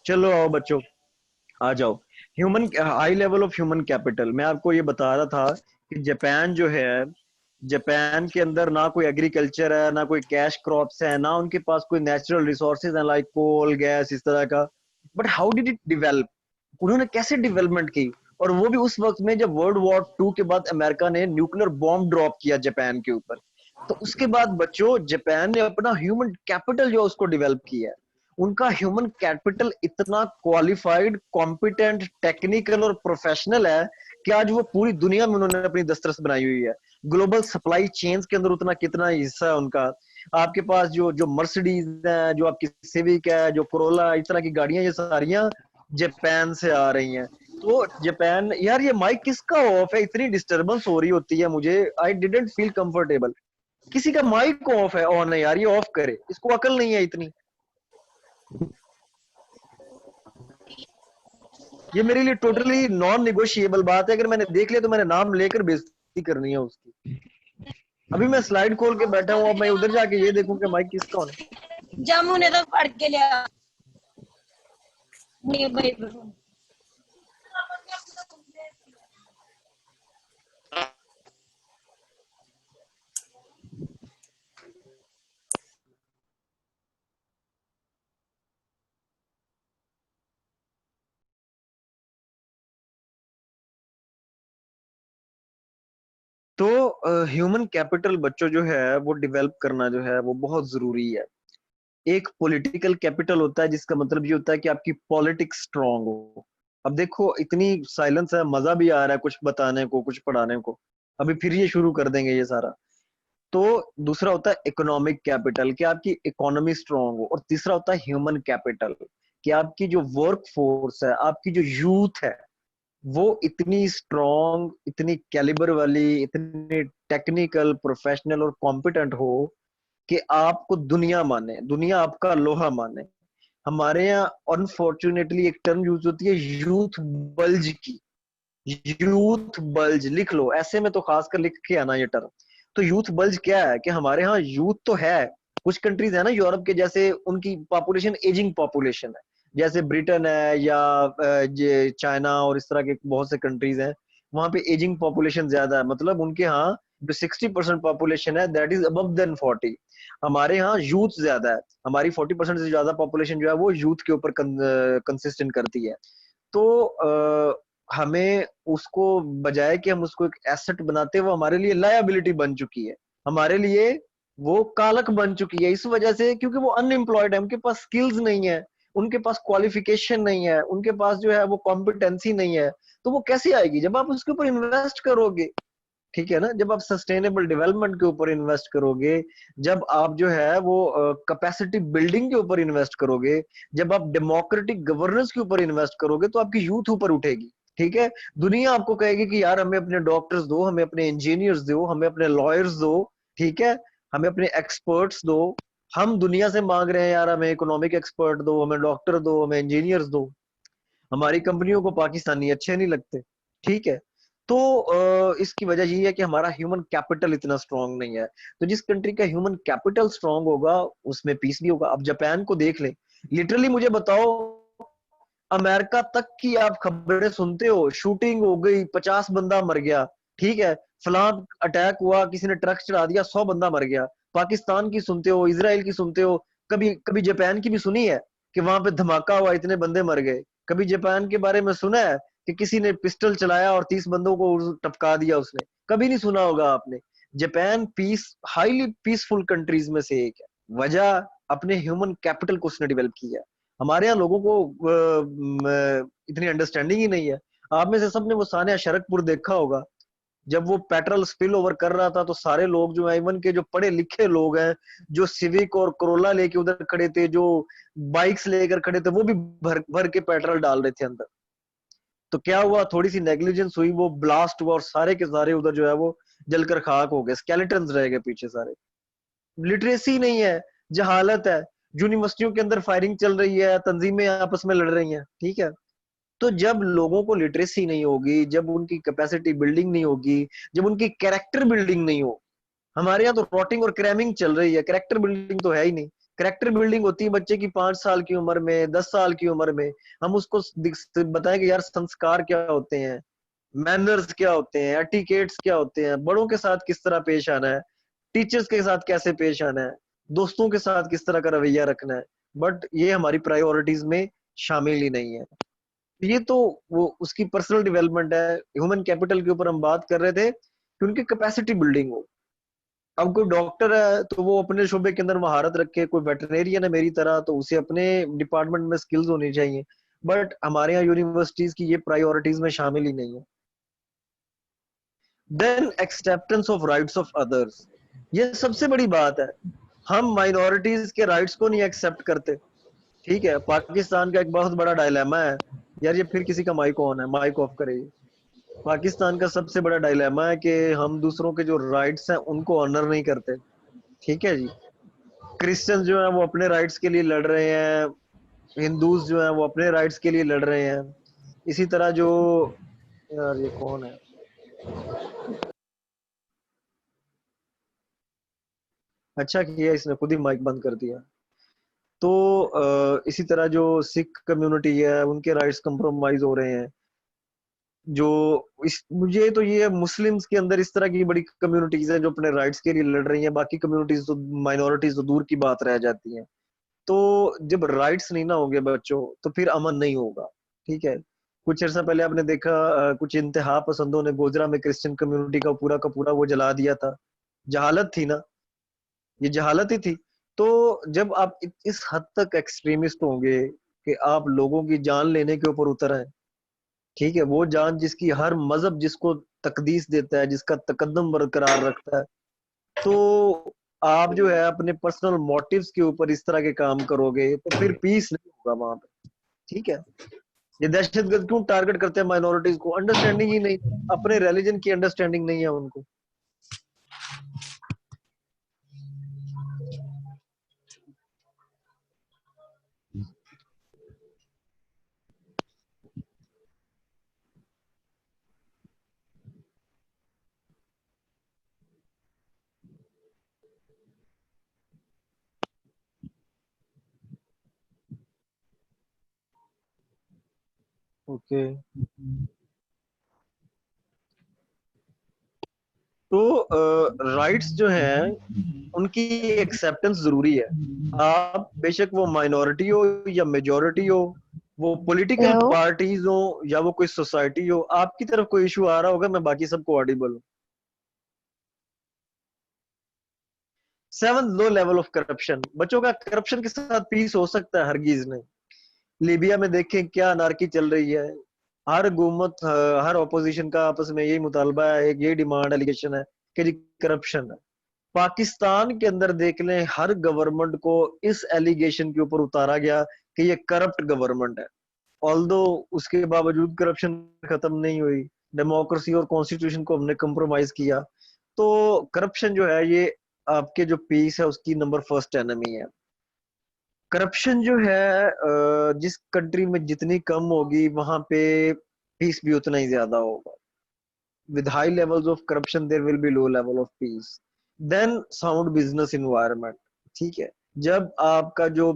चलो आओ बच्चों, आ जाओ। Human high level of human capital, मैं आपको ये बता रहा था कि जापान जो है, जापान के अंदर ना कोई एग्रीकल्चर है, ना कोई कैश क्रॉप्स है, ना उनके पास कोई नेचुरल रिसोर्सेज है लाइक कोल गैस इस तरह का। But how did it develop, उन्होंने कैसे डेवलपमेंट की? और वो भी उस वक्त में जब वर्ल्ड वॉर 2 के बाद अमेरिका ने न्यूक्लियर बॉम्ब ड्रॉप किया जापान के ऊपर। तो उसके बाद बच्चों जापान ने अपना ह्यूमन कैपिटल जो उसको डेवलप किया है। उनका ह्यूमन कैपिटल इतना क्वालिफाइड, कॉम्पिटेंट, टेक्निकल और प्रोफेशनल है कि आज वो पूरी दुनिया में उन्होंने अपनी दस्तरस बनाई हुई है। ग्लोबल सप्लाई चेन्स के अंदर उतना कितना हिस्सा है उनका। आपके पास जो जो मर्सिडीज है, जो आपकी सिविक है, जो कोरोला, इस तरह की गाड़ियां, ये सारियां जापान से आ रही हैं। तो जापान, यार ये माइक किसका ऑफ है? इतनी डिस्टरबेंस हो रही होती है मुझे, आई डिडंट फील कंफर्टेबल। किसी का माइक ऑफ है, ऑन है यार, ये ऑफ करे, इसको अकल नहीं है इतनी। ये मेरे लिए टोटली नॉन निगोशिएबल बात है। अगर मैंने देख लिया तो मैंने नाम लेकर बेइज्जती करनी है उसकी। अभी मैं स्लाइड खोल के बैठा हूँ, अब मैं उधर जाके ये देखूं कि माइक किसका ऑन है।
जामू ने तो फट के लिया।
तो ह्यूमन कैपिटल बच्चों जो है वो डेवलप करना जो है वो बहुत जरूरी है। एक पॉलिटिकल कैपिटल होता है जिसका मतलब ये होता है कि आपकी पॉलिटिक्स स्ट्रांग हो। अब देखो इतनी साइलेंस है, मजा भी आ रहा है कुछ बताने को, कुछ पढ़ाने को। अभी फिर ये शुरू कर देंगे ये सारा। तो दूसरा होता है इकोनॉमिक कैपिटल, कि आपकी इकोनॉमी स्ट्रांग हो। और तीसरा होता है ह्यूमन कैपिटल, कि आपकी जो वर्क फोर्स है, आपकी जो यूथ है, वो इतनी स्ट्रांग, इतनी कैलिबर वाली, इतनी टेक्निकल, प्रोफेशनल और कॉम्पिटेंट हो कि आपको दुनिया माने, दुनिया आपका लोहा माने। हमारे यहाँ अनफॉर्चुनेटली एक टर्म यूज होती है यूथ बल्ज की। यूथ बल्ज लिख लो, ऐसे में तो खासकर लिख के आना ये टर्म। तो यूथ बल्ज क्या है कि हमारे यहाँ यूथ तो है, कुछ कंट्रीज है ना यूरोप के जैसे, उनकी पॉपुलेशन एजिंग पॉपुलेशन है, जैसे ब्रिटेन है या ये चाइना और इस तरह के बहुत से कंट्रीज हैं, वहां पे एजिंग पॉपुलेशन ज्यादा है। मतलब उनके यहाँ जो 60% पॉपुलेशन है दैट इज अबव देन 40। हमारे यहाँ यूथ ज्यादा है, हमारी 40% से ज्यादा पॉपुलेशन जो है वो यूथ के ऊपर कंसिस्टेंट करती है। तो हमें उसको बजाय कि हम उसको एक एसेट बनाते, वो हमारे लिए लायबिलिटी बन चुकी है, हमारे लिए वो कालक बन चुकी है। इस वजह से क्योंकि वो अनएम्प्लॉयड है, उनके पास स्किल्स नहीं है, उनके पास क्वालिफिकेशन नहीं है, उनके पास जो है वो कॉम्पिटेंसी नहीं है, तो वो कैसे आएगी? जब आप उसके ऊपर इन्वेस्ट करोगे, ठीक है ना, जब आप सस्टेनेबल डेवलपमेंट के ऊपर इन्वेस्ट करोगे, जब आप जो है वो कैपेसिटी बिल्डिंग के ऊपर इन्वेस्ट करोगे, जब आप डेमोक्रेटिक गवर्नेंस के ऊपर इन्वेस्ट करोगे, तो आपकी यूथ ऊपर उठेगी। ठीक है, दुनिया आपको कहेगी कि यार हमें अपने डॉक्टर्स दो, हमें अपने इंजीनियर्स दो, हमें अपने लॉयर्स दो, ठीक है, हमें अपने एक्सपर्ट्स दो। हम दुनिया से मांग रहे हैं यार हमें इकोनॉमिक एक्सपर्ट दो, हमें डॉक्टर दो, हमें इंजीनियर्स दो। हमारी कंपनियों को पाकिस्तानी अच्छे नहीं लगते, ठीक है। तो इसकी वजह यही है कि हमारा ह्यूमन कैपिटल इतना स्ट्रांग नहीं है। तो जिस कंट्री का ह्यूमन कैपिटल स्ट्रांग होगा उसमें पीस भी होगा। अब जापान को देख लें, लिटरली मुझे बताओ, अमेरिका तक की आप खबरें सुनते हो, शूटिंग हो गई, 50 बंदा मर गया, ठीक है, फलां अटैक हुआ, किसी ने ट्रक चढ़ा दिया, 100 बंदा मर गया। पाकिस्तान की सुनते हो, इजराइल की सुनते हो, कभी कभी जापान की भी सुनी है कि वहां पे धमाका हुआ, इतने बंदे मर गए? कभी जापान के बारे में सुना है कि किसी ने पिस्टल चलाया और 30 बंदों को टपका दिया उसने? कभी नहीं सुना होगा आपने। जापान हाईली पीसफुल कंट्रीज में से एक है। वजह अपने ह्यूमन कैपिटल को उसने डेवलप किया। हमारे यहाँ लोगों को इतनी अंडरस्टैंडिंग ही नहीं है। आप में से सबने वो सानिया शरकपुर देखा होगा, जब वो पेट्रोल स्पिल ओवर कर रहा था तो सारे लोग जो है, इवन के जो पढ़े लिखे लोग हैं, जो सिविक और कोरोला लेके उधर खड़े थे, जो बाइक्स लेकर खड़े थे, वो भी भर भर के पेट्रोल डाल रहे थे अंदर। तो क्या हुआ, थोड़ी सी नेग्लिजेंस हुई, वो ब्लास्ट हुआ और सारे के सारे उधर जो है वो जलकर खाक हो गए, स्केलेटन्स रह गए पीछे सारे। लिटरेसी नहीं है, जहालत है, यूनिवर्सिटियों के अंदर फायरिंग चल रही है, तंजीमें आपस में लड़ रही हैं, ठीक है। तो जब लोगों को लिटरेसी नहीं होगी, जब उनकी कैपेसिटी बिल्डिंग नहीं होगी, जब उनकी कैरेक्टर बिल्डिंग नहीं हो, हमारे यहाँ तो रॉटिंग और क्रैमिंग चल रही है, कैरेक्टर बिल्डिंग तो है ही नहीं। कैरेक्टर बिल्डिंग होती है बच्चे की 5 साल की उम्र में, 10 साल की उम्र में। हम उसको बताएं कि यार संस्कार क्या होते हैं, मैनर्स क्या होते हैं, एटिकेट्स क्या होते हैं, बड़ों के साथ किस तरह पेश आना है, टीचर्स के साथ कैसे पेश आना है, दोस्तों के साथ किस तरह का रवैया रखना है। बट ये हमारी प्रायोरिटीज में शामिल ही नहीं है। ये तो वो उसकी पर्सनल डेवलपमेंट है। ह्यूमन कैपिटल के ऊपर हम बात कर रहे थे कि उनकी कैपेसिटी बिल्डिंग हो। अब कोई डॉक्टर है तो वो अपने शोबे के अंदर महारत रखे, कोई वेटरनेरियन है मेरी तरह तो उसे अपने डिपार्टमेंट में स्किल्स होनी चाहिए। बट हमारे यहाँ यूनिवर्सिटीज की ये प्रायोरिटीज में शामिल ही नहीं है। Then acceptance of rights of others, ये सबसे बड़ी बात है। हम माइनॉरिटीज के राइट्स को नहीं एक्सेप्ट करते, ठीक है। पाकिस्तान का एक बहुत बड़ा डायलेमा है यार, ये फिर किसी का माइक ऑन है, माइक ऑफ करे। पाकिस्तान का सबसे बड़ा डायलेमा है कि हम दूसरों के जो राइट्स हैं उनको ऑनर नहीं करते, ठीक है जी। क्रिश्चियन जो है वो अपने राइट्स के लिए लड़ रहे हैं, हिंदूज जो है वो अपने राइट्स के लिए लड़ रहे हैं। इसी तरह जो यार ये कौन है, अच्छा किया इसने खुद ही माइक बंद कर दिया। तो इसी तरह जो सिख कम्युनिटी है उनके राइट्स कंप्रोमाइज हो रहे हैं। जो मुझे तो ये मुस्लिम्स के अंदर इस तरह की बड़ी कम्युनिटीज हैं जो अपने राइट्स के लिए लड़ रही हैं, बाकी कम्युनिटीज तो माइनॉरिटीज तो दूर की बात रह जाती हैं। तो जब राइट्स नहीं ना होंगे बच्चों तो फिर अमन नहीं होगा, ठीक है। कुछ अर्सा पहले आपने देखा कुछ इंतहा पसंदों ने गोजरा में क्रिश्चियन कम्युनिटी का पूरा वो जला दिया था। जहालत थी ना, ये जहालत ही थी। तो जब आप इस हद तक एक्सट्रीमिस्ट होंगे कि आप लोगों की जान लेने के ऊपर उतर आए, ठीक है, वो जान जिसकी हर मजहब जिसको तकदीस देता है, जिसका तकद्दम बरकरार रखता है, तो आप जो है अपने पर्सनल मोटिव्स के ऊपर इस तरह के काम करोगे तो फिर पीस नहीं होगा वहां पे, ठीक है। ये दहशतगर्द क्यों टारगेट करते हैं माइनॉरिटीज को? अंडरस्टैंडिंग ही नहीं, अपने रिलीजन की अंडरस्टैंडिंग नहीं है उनको। ओके तो राइट्स जो हैं उनकी एक्सेप्टेंस जरूरी है। आप बेशक वो माइनॉरिटी हो या मेजॉरिटी हो, वो पॉलिटिकल पार्टीज हो या वो कोई सोसाइटी हो, आपकी तरफ कोई इशू आ रहा होगा, मैं बाकी सबको ऑडिबल हूँ। 7 लो लेवल ऑफ करप्शन। बच्चों का करप्शन के साथ पीस हो सकता है? हरगिज नहीं। लीबिया में देखें क्या अनार्की चल रही है, हर हुकूमत हर ऑपोजिशन का आपस में यही मुतालबा है, यही डिमांड एलिगेशन है कि जी करप्शन है। पाकिस्तान के अंदर देख लें, हर गवर्नमेंट को इस एलिगेशन के ऊपर उतारा गया कि ये करप्ट गवर्नमेंट है। ऑल्दो उसके बावजूद करप्शन खत्म नहीं हुई, डेमोक्रेसी और कॉन्स्टिट्यूशन को हमने कंप्रोमाइज किया। तो करप्शन जो है ये आपके जो पीस है उसकी नंबर फर्स्ट एनिमी है। करप्शन जो है जिस कंट्री में जितनी कम होगी वहां पे पीस भी उतना ही ज्यादा होगा। with high levels of corruption there will be low level of peace. Then sound business environment, ठीक है। जब आपका जो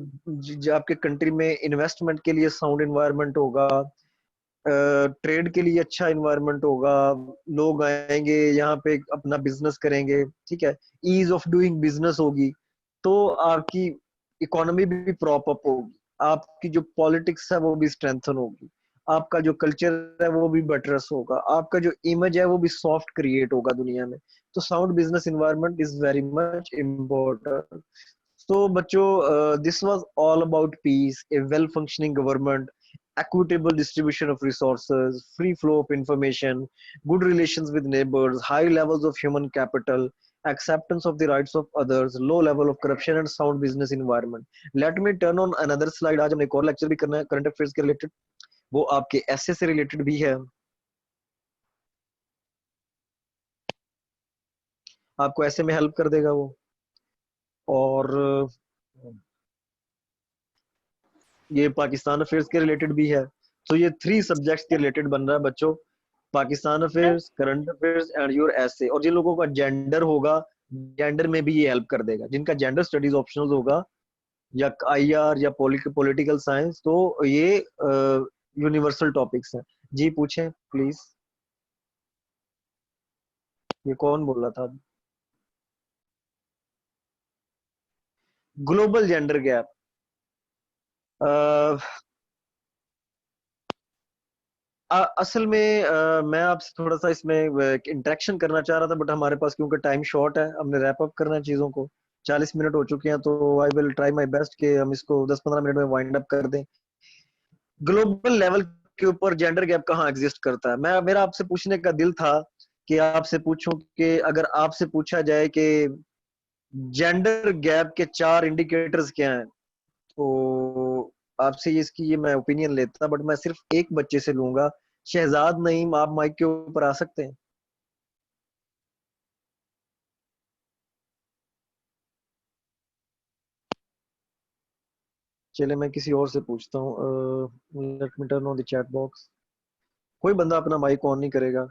आपके कंट्री में इन्वेस्टमेंट के लिए साउंड इन्वायरमेंट होगा, ट्रेड के लिए अच्छा इन्वायरमेंट होगा, लोग आएंगे यहाँ पे अपना बिजनेस करेंगे, ठीक है, ईज ऑफ डूइंग बिजनेस होगी, तो आपकी इकोनॉमी भी प्रॉप अप होगी, आपकी जो पॉलिटिक्स है वो भी स्ट्रेंथन होगी, आपका जो कल्चर है वो भी बटरस होगा, आपका जो इमेज है वो भी सॉफ्ट क्रिएट होगा दुनिया में। तो sound business environment is very much important. So बच्चों, this was all about peace, a well functioning government, equitable distribution of resources, free flow of information, good relations with neighbors, high levels of human capital, acceptance of the rights of others, low level of corruption and sound business environment. Let me turn on another slide. आज हमने एक और lecture भी करना है current affairs के related, वो आपके एसए से रिलेटेड भी है, आपको ऐसे में हेल्प कर देगा वो। और ये पाकिस्तान अफेयर्स के रिलेटेड भी है। तो ये 3 सब्जेक्ट्स के रिलेटेड बन रहा है बच्चों, Pakistan affairs, current affairs and your एसे। और जिन लोगों का जेंडर होगा, जेंडर में भी ये हेल्प कर देगा। जिनका जेंडर स्टडीज ऑप्शनल होगा या आईआर या पॉलिटिकल साइंस, तो ये यूनिवर्सल टॉपिक्स हैं। जी पूछें प्लीज। ये कौन बोल रहा था? Global gender gap. असल में मैं आपसे थोड़ा सा इसमें इंटरेक्शन करना चाह रहा था, बट हमारे पास क्योंकि टाइम शॉर्ट है, हमने रैप अप करना है चीजों को, 40 मिनट हो चुके हैं, तो I will try my best कि हम इसको 10-15 मिनट में वाइंड अप कर दें। ग्लोबल लेवल के ऊपर जेंडर गैप कहाँ एग्जिस्ट करता है? मेरा आपसे पूछने का दिल था कि आपसे पूछूं कि अगर आपसे पूछा जाए कि जेंडर गैप के 4 इंडिकेटर्स क्या हैं, तो आपसे ये मैं ओपिनियन लेता, बट मैं सिर्फ एक बच्चे से लूंगा। शहजाद नईम, आप माइक के ऊपर आ सकते हैं? चले मैं किसी और से पूछता हूँ। Let me turn on the chat box. कोई बंदा अपना माइक ऑन नहीं करेगा।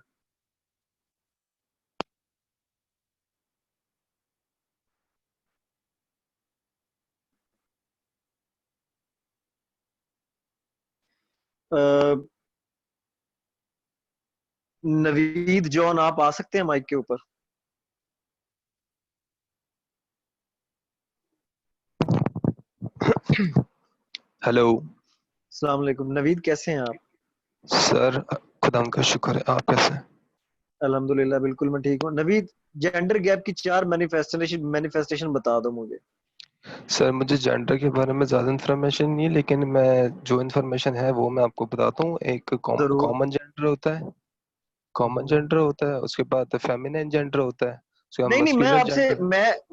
नवीद जॉन, आप आ सकते हैं माइक के ऊपर?
हेलो,
अस्सलाम वालेकुम। नवीद कैसे हैं आप?
सर खुदा का शुक्र है, आप कैसे हैं?
अल्हम्दुलिल्लाह बिल्कुल मैं ठीक हूँ। नवीद, जेंडर गैप की 4 मैनिफेस्टेशन बता दो मुझे।
सर मुझे जेंडर के बारे में ज्यादा इन्फॉर्मेशन नहीं है, लेकिन मैं जो इन्फॉर्मेशन है वो मैं आपको बताता हूँ। एक कॉमन जेंडर होता है, उसके बाद फेमिनिन जेंडर होता है, उसके बाद
नहीं,
मस्कुलर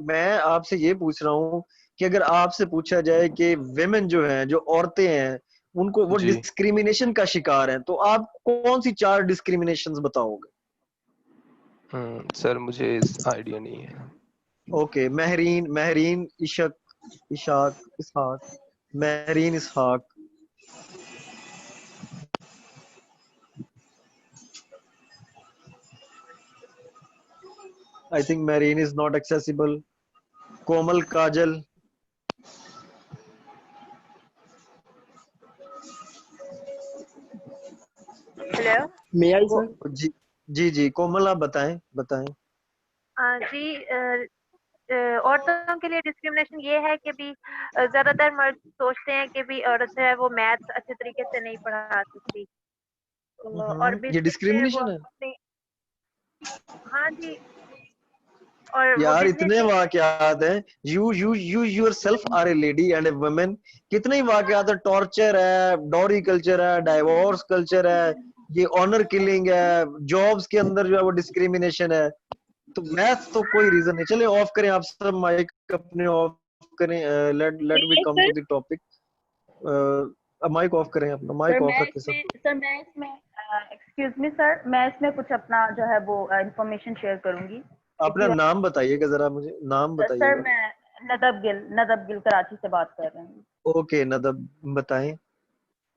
मैं आपसे ये पूछ रहा हूँ कि अगर आपसे पूछा जाए कि विमेन जो हैं, जो औरतें हैं, उनको वो
जी।
डिस्क्रिमिनेशन का शिकार हैं, तो आप कौन सी 4 डिस्क्रिमिनेशंस बताओगे?
सर मुझे आइडिया नहीं है।
Okay, Mahreen, Ishaq, Mahreen, Ishaq. I think Marine is not accessible. Komal, Kajal.
Hello,
May I sir? जी, कोमल आप बताएं।
जी औरतों के लिए डिस्क्रिमिनेशन ये है कि भी ज्यादातर मर्द सोचते हैं कि भी औरत जो है वो मैथ्स अच्छे तरीके से नहीं पढ़ा सकती, और
ये
बेसिकली वो
डिस्क्रिमिनेशन है
अपनी, हाँ जी, और वो
यार।
बिजनेस
इतने वाकयात हैं, you yourself are a lady and a women, कितने ही वाकयात है। टॉर्चर है, डॉरी कल्चर है, डाइवोर्स कल्चर है, ये ऑनर किलिंग है, जॉब्स के अंदर जो है वो डिस्क्रिमिनेशन है। तो मैथ तो कोई रीजन नहीं। चलिए ऑफ करें, आप सब माइक अपने ऑफ करें। Let we come to the topic. Mic off करें अपना, माइक ऑफ रखें सब।
सर मैं इसमें एक्सक्यूज मी सर, मैं इसमें कुछ अपना जो है वो इंफॉर्मेशन शेयर करूंगी।
अपना नाम बताइएगा जरा, मुझे नाम
सर
बताइएगा।
मैं नदब गिल कराची से बात कर रही हूँ।
ओके नदब, बताएं।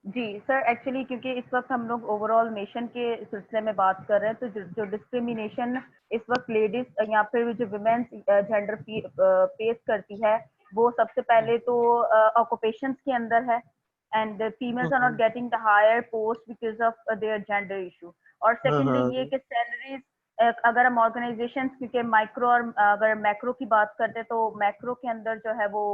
जी सर, एक्चुअली क्योंकि इस वक्त हम लोग ओवरऑल नेशन के सिलसिले में बात कर रहे हैं, तो जो डिस्क्रिमिनेशन इस वक्त लेडीज या फिर जो वुमेन्स जेंडर फेस करती है, वो सबसे पहले तो ऑक्यूपेशंस के अंदर है, and females are not getting the higher post because of their gender issue. और सेकेंडली ये कि सैलरीज, अगर हम ऑर्गेनाइजेशन, क्योंकि माइक्रो और अगर मैक्रो की बात करते हैं, तो मैक्रो के अंदर जो है वो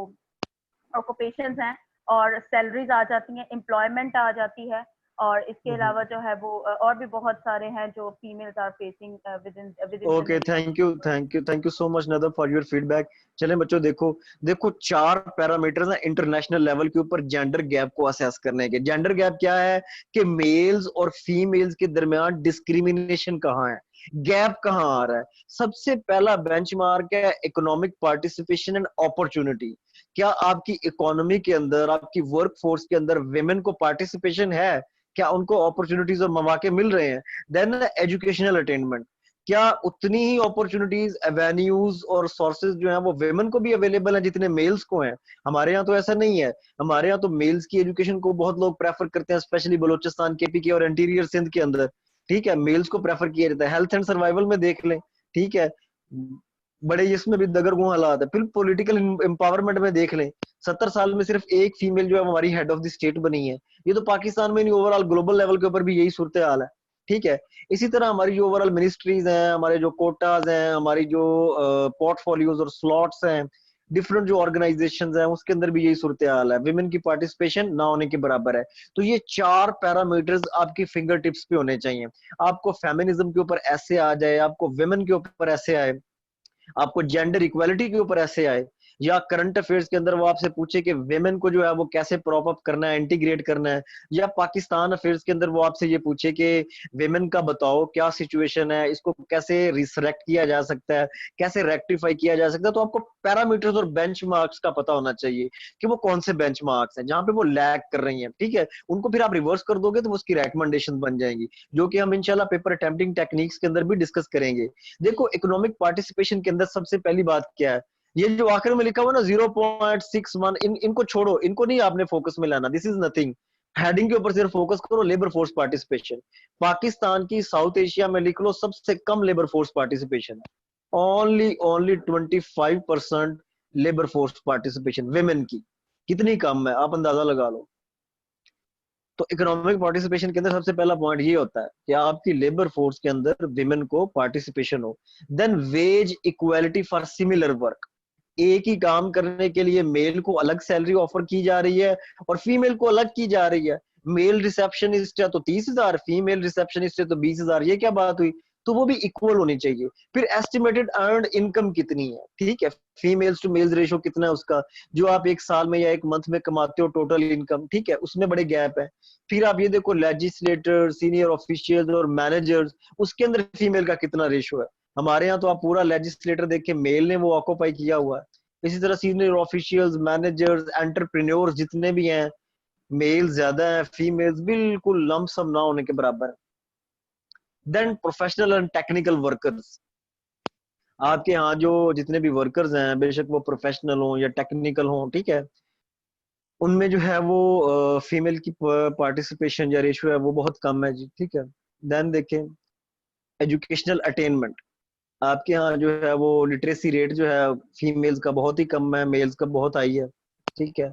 ऑक्यूपेशंस हैं और सैलरीज आ जाती हैं, एम्प्लॉयमेंट आ जाती है, और इसके अलावा जो है वो और भी बहुत सारे हैं जो females are facing within.
Okay, thank you so much Nadab for your feedback. चलें बच्चों, देखो 4 पैरामीटर्स हैं इंटरनेशनल लेवल के ऊपर जेंडर गैप को असेस करने के। जेंडर गैप क्या है कि मेल्स और फीमेल्स के दरमियान डिस्क्रिमिनेशन कहाँ है, गैप कहाँ आ रहा है। सबसे पहला बेंचमार्क है इकोनॉमिक पार्टिसिपेशन एंड अपॉर्चुनिटी। क्या आपकी इकोनॉमी के अंदर, आपकी वर्क फोर्स के अंदर विमेन को पार्टिसिपेशन है? क्या उनको अपॉर्चुनिटीज और मौके मिल रहे हैं? देन एजुकेशनल अटेनमेंट, क्या उतनी ही अपॉर्चुनिटीज, एवेन्यूज और सोर्सेज जो हैं वो विमेन को भी अवेलेबल हैं जितने मेल्स को हैं? हमारे यहाँ तो ऐसा नहीं है। हमारे यहाँ तो मेल्स की एजुकेशन को बहुत लोग प्रेफर करते हैं, स्पेशली बलोचिस्तान, केपी और इंटीरियर सिंध के अंदर, ठीक है, मेल्स को प्रेफर किया जाता है। हेल्थ एंड सर्वाइवल में देख लें, ठीक है, बड़े इसमें भी दगरगू हालात है। फिर पॉलिटिकल एम्पावरमेंट में देख लें, 70 साल में सिर्फ एक फीमेल जो है हमारी हेड ऑफ द स्टेट बनी है। ये तो पाकिस्तान में नहीं, ओवरऑल ग्लोबल लेवल के ऊपर भी यही सूरत हाल है, ठीक है। इसी तरह हमारी जो ओवरऑल मिनिस्ट्रीज हैं, हमारे जो कोटाज हैं, हमारी जो पोर्टफोलियोज और स्लॉट्स हैं, डिफरेंट जो ऑर्गेनाइजेशंस हैं, उसके अंदर भी यही सूरत हाल है। विमेन की पार्टिसिपेशन ना होने के बराबर है। तो ये 4 पैरामीटर्स आपकी फिंगर टिप्स पे होने चाहिए। आपको फेमिनिज्म के ऊपर ऐसे आ जाए, आपको विमेन के ऊपर ऐसे आए, आपको जेंडर इक्वालिटी के ऊपर ऐसे आए, या करंट अफेयर्स के अंदर वो आपसे पूछे कि वेमेन को जो है वो कैसे प्रॉप अप करना है, इंटीग्रेट करना है, या पाकिस्तान अफेयर्स के अंदर वो आपसे ये पूछे कि वेमेन का बताओ क्या सिचुएशन है, इसको कैसे रिसरेक्ट किया जा सकता है, कैसे रेक्टिफाई किया जा सकता है। तो आपको पैरामीटर्स और बेंचमार्क्स का पता होना चाहिए कि वो कौन से बेंचमार्क्स हैं जहां पे वो लैग कर रही हैं, ठीक है। उनको फिर आप रिवर्स कर दोगे तो उसकी रिकमेंडेशन बन जाएंगी, जो कि हम इंशाल्लाह पेपर अटेम्प्टिंग टेक्निक्स के अंदर भी डिस्कस करेंगे। देखो इकोनॉमिक पार्टिसिपेशन के अंदर सबसे पहली बात क्या है, ये जो आखिर में लिखा हुआ ना 0.61, इनको छोड़ो, इनको नहीं आपने फोकस में लाना, दिस इज नथिंग। हेडिंग के ऊपर सिर्फ फोकस करो, लेबर फोर्स पार्टिसिपेशन। पाकिस्तान की साउथ एशिया में लिख लो सबसे कम labour force participation, only 25% labour force participation women की। कितनी कम है आप अंदाजा लगा लो। तो इकोनॉमिक पार्टिसिपेशन के अंदर सबसे पहला पॉइंट ये होता है कि आपकी लेबर फोर्स के अंदर विमेन को पार्टिसिपेशन हो। Then wage equality for similar work, एक ही काम करने के लिए मेल को अलग सैलरी ऑफर की जा रही है और फीमेल को अलग की जा रही है। मेल रिसेप्शनिस्ट है तो 30,000, फीमेल रिसेप्शनिस्ट है तो 20,000, ये क्या बात हुई? तो वो भी इक्वल होनी चाहिए। फिर एस्टिमेटेड अर्नड इनकम कितनी है, ठीक है, फीमेल्स टू मेल्स रेशो कितना है उसका, जो आप एक साल में या एक मंथ में कमाते हो टोटल इनकम, ठीक है, उसमें बड़े गैप है। फिर आप ये देखो लेजिस्लेटर, सीनियर ऑफिशियल्स और मैनेजर्स, उसके अंदर फीमेल का कितना रेशो है। हमारे यहाँ तो आप पूरा लेजिस्लेटर देखें, मेल ने वो ऑक्यूपाई किया हुआ है। इसी तरह सीनियर ऑफिशियल्स, मैनेजर्स, एंटरप्रेन्योर्स जितने भी हैं, मेल ज्यादा है, फीमेल्स बिल्कुल लमसम ना होने के बराबर है। Then professional and technical workers, आपके यहाँ जो जितने भी वर्कर्स हैं, बेशक वो प्रोफेशनल हो या टेक्निकल हो, ठीक है, उनमें जो है वो फीमेल की पार्टिसिपेशन या रेशियो है वो बहुत कम है जी, ठीक है। देन देखें एजुकेशनल अटेनमेंट, आपके यहाँ जो है वो लिटरेसी रेट जो है फीमेल्स का बहुत ही कम है, मेल्स का बहुत हाई है, ठीक है।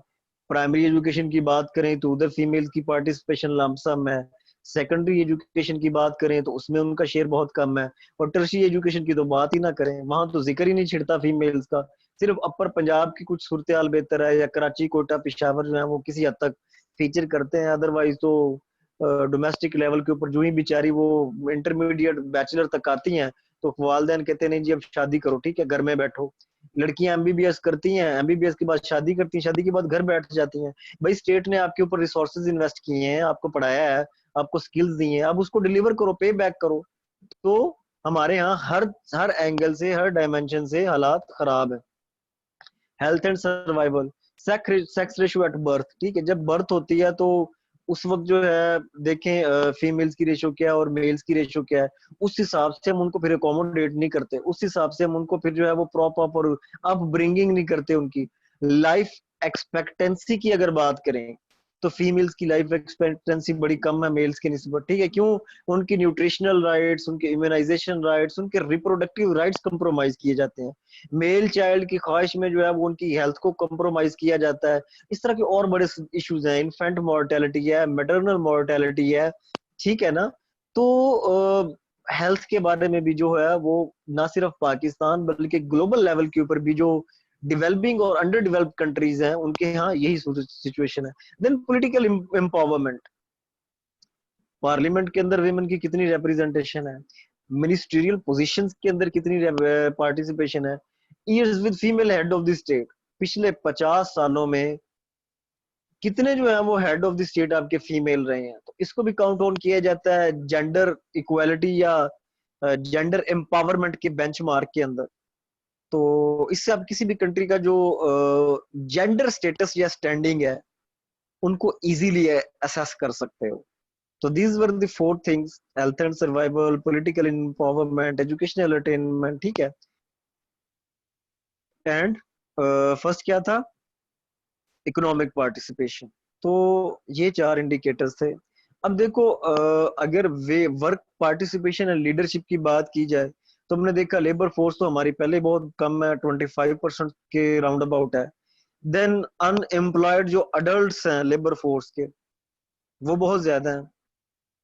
प्राइमरी एजुकेशन की बात करें तो उधर फीमेल्स की पार्टिसिपेशन लमसम है। सेकेंडरी एजुकेशन की बात करें तो उसमें उनका शेयर बहुत कम है, और टर्शियरी एजुकेशन की तो बात ही ना करें, वहां तो जिक्र ही नहीं छिड़ता फीमेल्स का। सिर्फ अपर पंजाब की कुछ सूरत हाल बेहतर है, या कराची, कोटा, पेशावर जो है वो किसी हद तक फीचर करते हैं, अदरवाइज तो डोमेस्टिक लेवल के ऊपर जो ही बेचारी वो इंटरमीडिएट बैचलर तक आती हैं तो वालदेन कहते हैं नहीं जी अब शादी करो, ठीक है घर में बैठो। लड़कियां एमबीबीएस करती हैं, एमबीबीएस के बाद शादी करती हैं, शादी के बाद घर बैठ जाती हैं। भाई स्टेट ने आपके ऊपर रिसोर्सेज इन्वेस्ट किए हैं, आपको पढ़ाया है, आपको स्किल्स दी हैं, अब उसको डिलीवर करो, पे बैक करो। तो हमारे यहाँ हर एंगल से, हर डायमेंशन से हालात खराब है। Health and survival, sex ratio at birth, ठीक है, जब बर्थ होती है तो उस वक्त जो है देखें फीमेल्स की रेशियो क्या है और मेल्स की रेशियो क्या है, उस हिसाब से हम उनको फिर अकोमोडेट नहीं करते, उस हिसाब से हम उनको फिर जो है वो प्रॉपर अप ब्रिंगिंग नहीं करते। उनकी लाइफ एक्सपेक्टेंसी की अगर बात करें तो फीमेल्स की लाइफ एक्सपेक्टेंसी बड़ी कम है मेल्स के निस्बत, ठीक है। क्यों? उनकी न्यूट्रिशनल राइट्स, उनके इम्यूनाइजेशन राइट्स, उनके रिप्रोडक्टिव राइट्स कंप्रोमाइज किए जाते हैं। मेल चाइल्ड की ख्वाहिश में जो है वो उनकी हेल्थ को कंप्रोमाइज किया जाता है। इस तरह के और बड़े इश्यूज हैं, इन्फेंट मॉर्टेलिटी है, मैटरनल मॉर्टेलिटी है, ठीक है ना। तो हेल्थ के बारे में भी जो है वो ना सिर्फ पाकिस्तान बल्कि ग्लोबल लेवल के ऊपर भी जो डेवलपिंग और अंडर डेवलप्ड कंट्रीज हैं उनके यहाँ यही सिचुएशन है। देन पॉलिटिकल एम्पावरमेंट, पार्लियामेंट के अंदर विमेन की कितनी रिप्रेजेंटेशन है, मिनिस्ट्रियल पोजीशंस के अंदर कितनी पार्टिसिपेशन है, years with female head of the state, पिछले 50 सालों में कितने जो है वो हेड ऑफ द स्टेट आपके फीमेल रहे हैं। तो इसको भी काउंट ऑन किया जाता है जेंडर इक्वालिटी या जेंडर एम्पावरमेंट के बेंचमार्क के अंदर। तो इससे आप किसी भी कंट्री का जो जेंडर स्टेटस या स्टैंडिंग है उनको इजीली असेस कर सकते हो। तो these were the 4 things, health and survival, political empowerment, educational attainment, ठीक है। एंड फर्स्ट क्या था? Economic participation. तो ये 4 इंडिकेटर्स थे। अब देखो अगर वे वर्क पार्टिसिपेशन एंड लीडरशिप की बात की जाए तो हमने देखा लेबर फोर्स तो हमारी पहले बहुत कम है, 25% के राउंड अबाउट है। देन अनएम्प्लॉयड जो अडल्ट्स हैं लेबर फोर्स के वो बहुत ज्यादा हैं,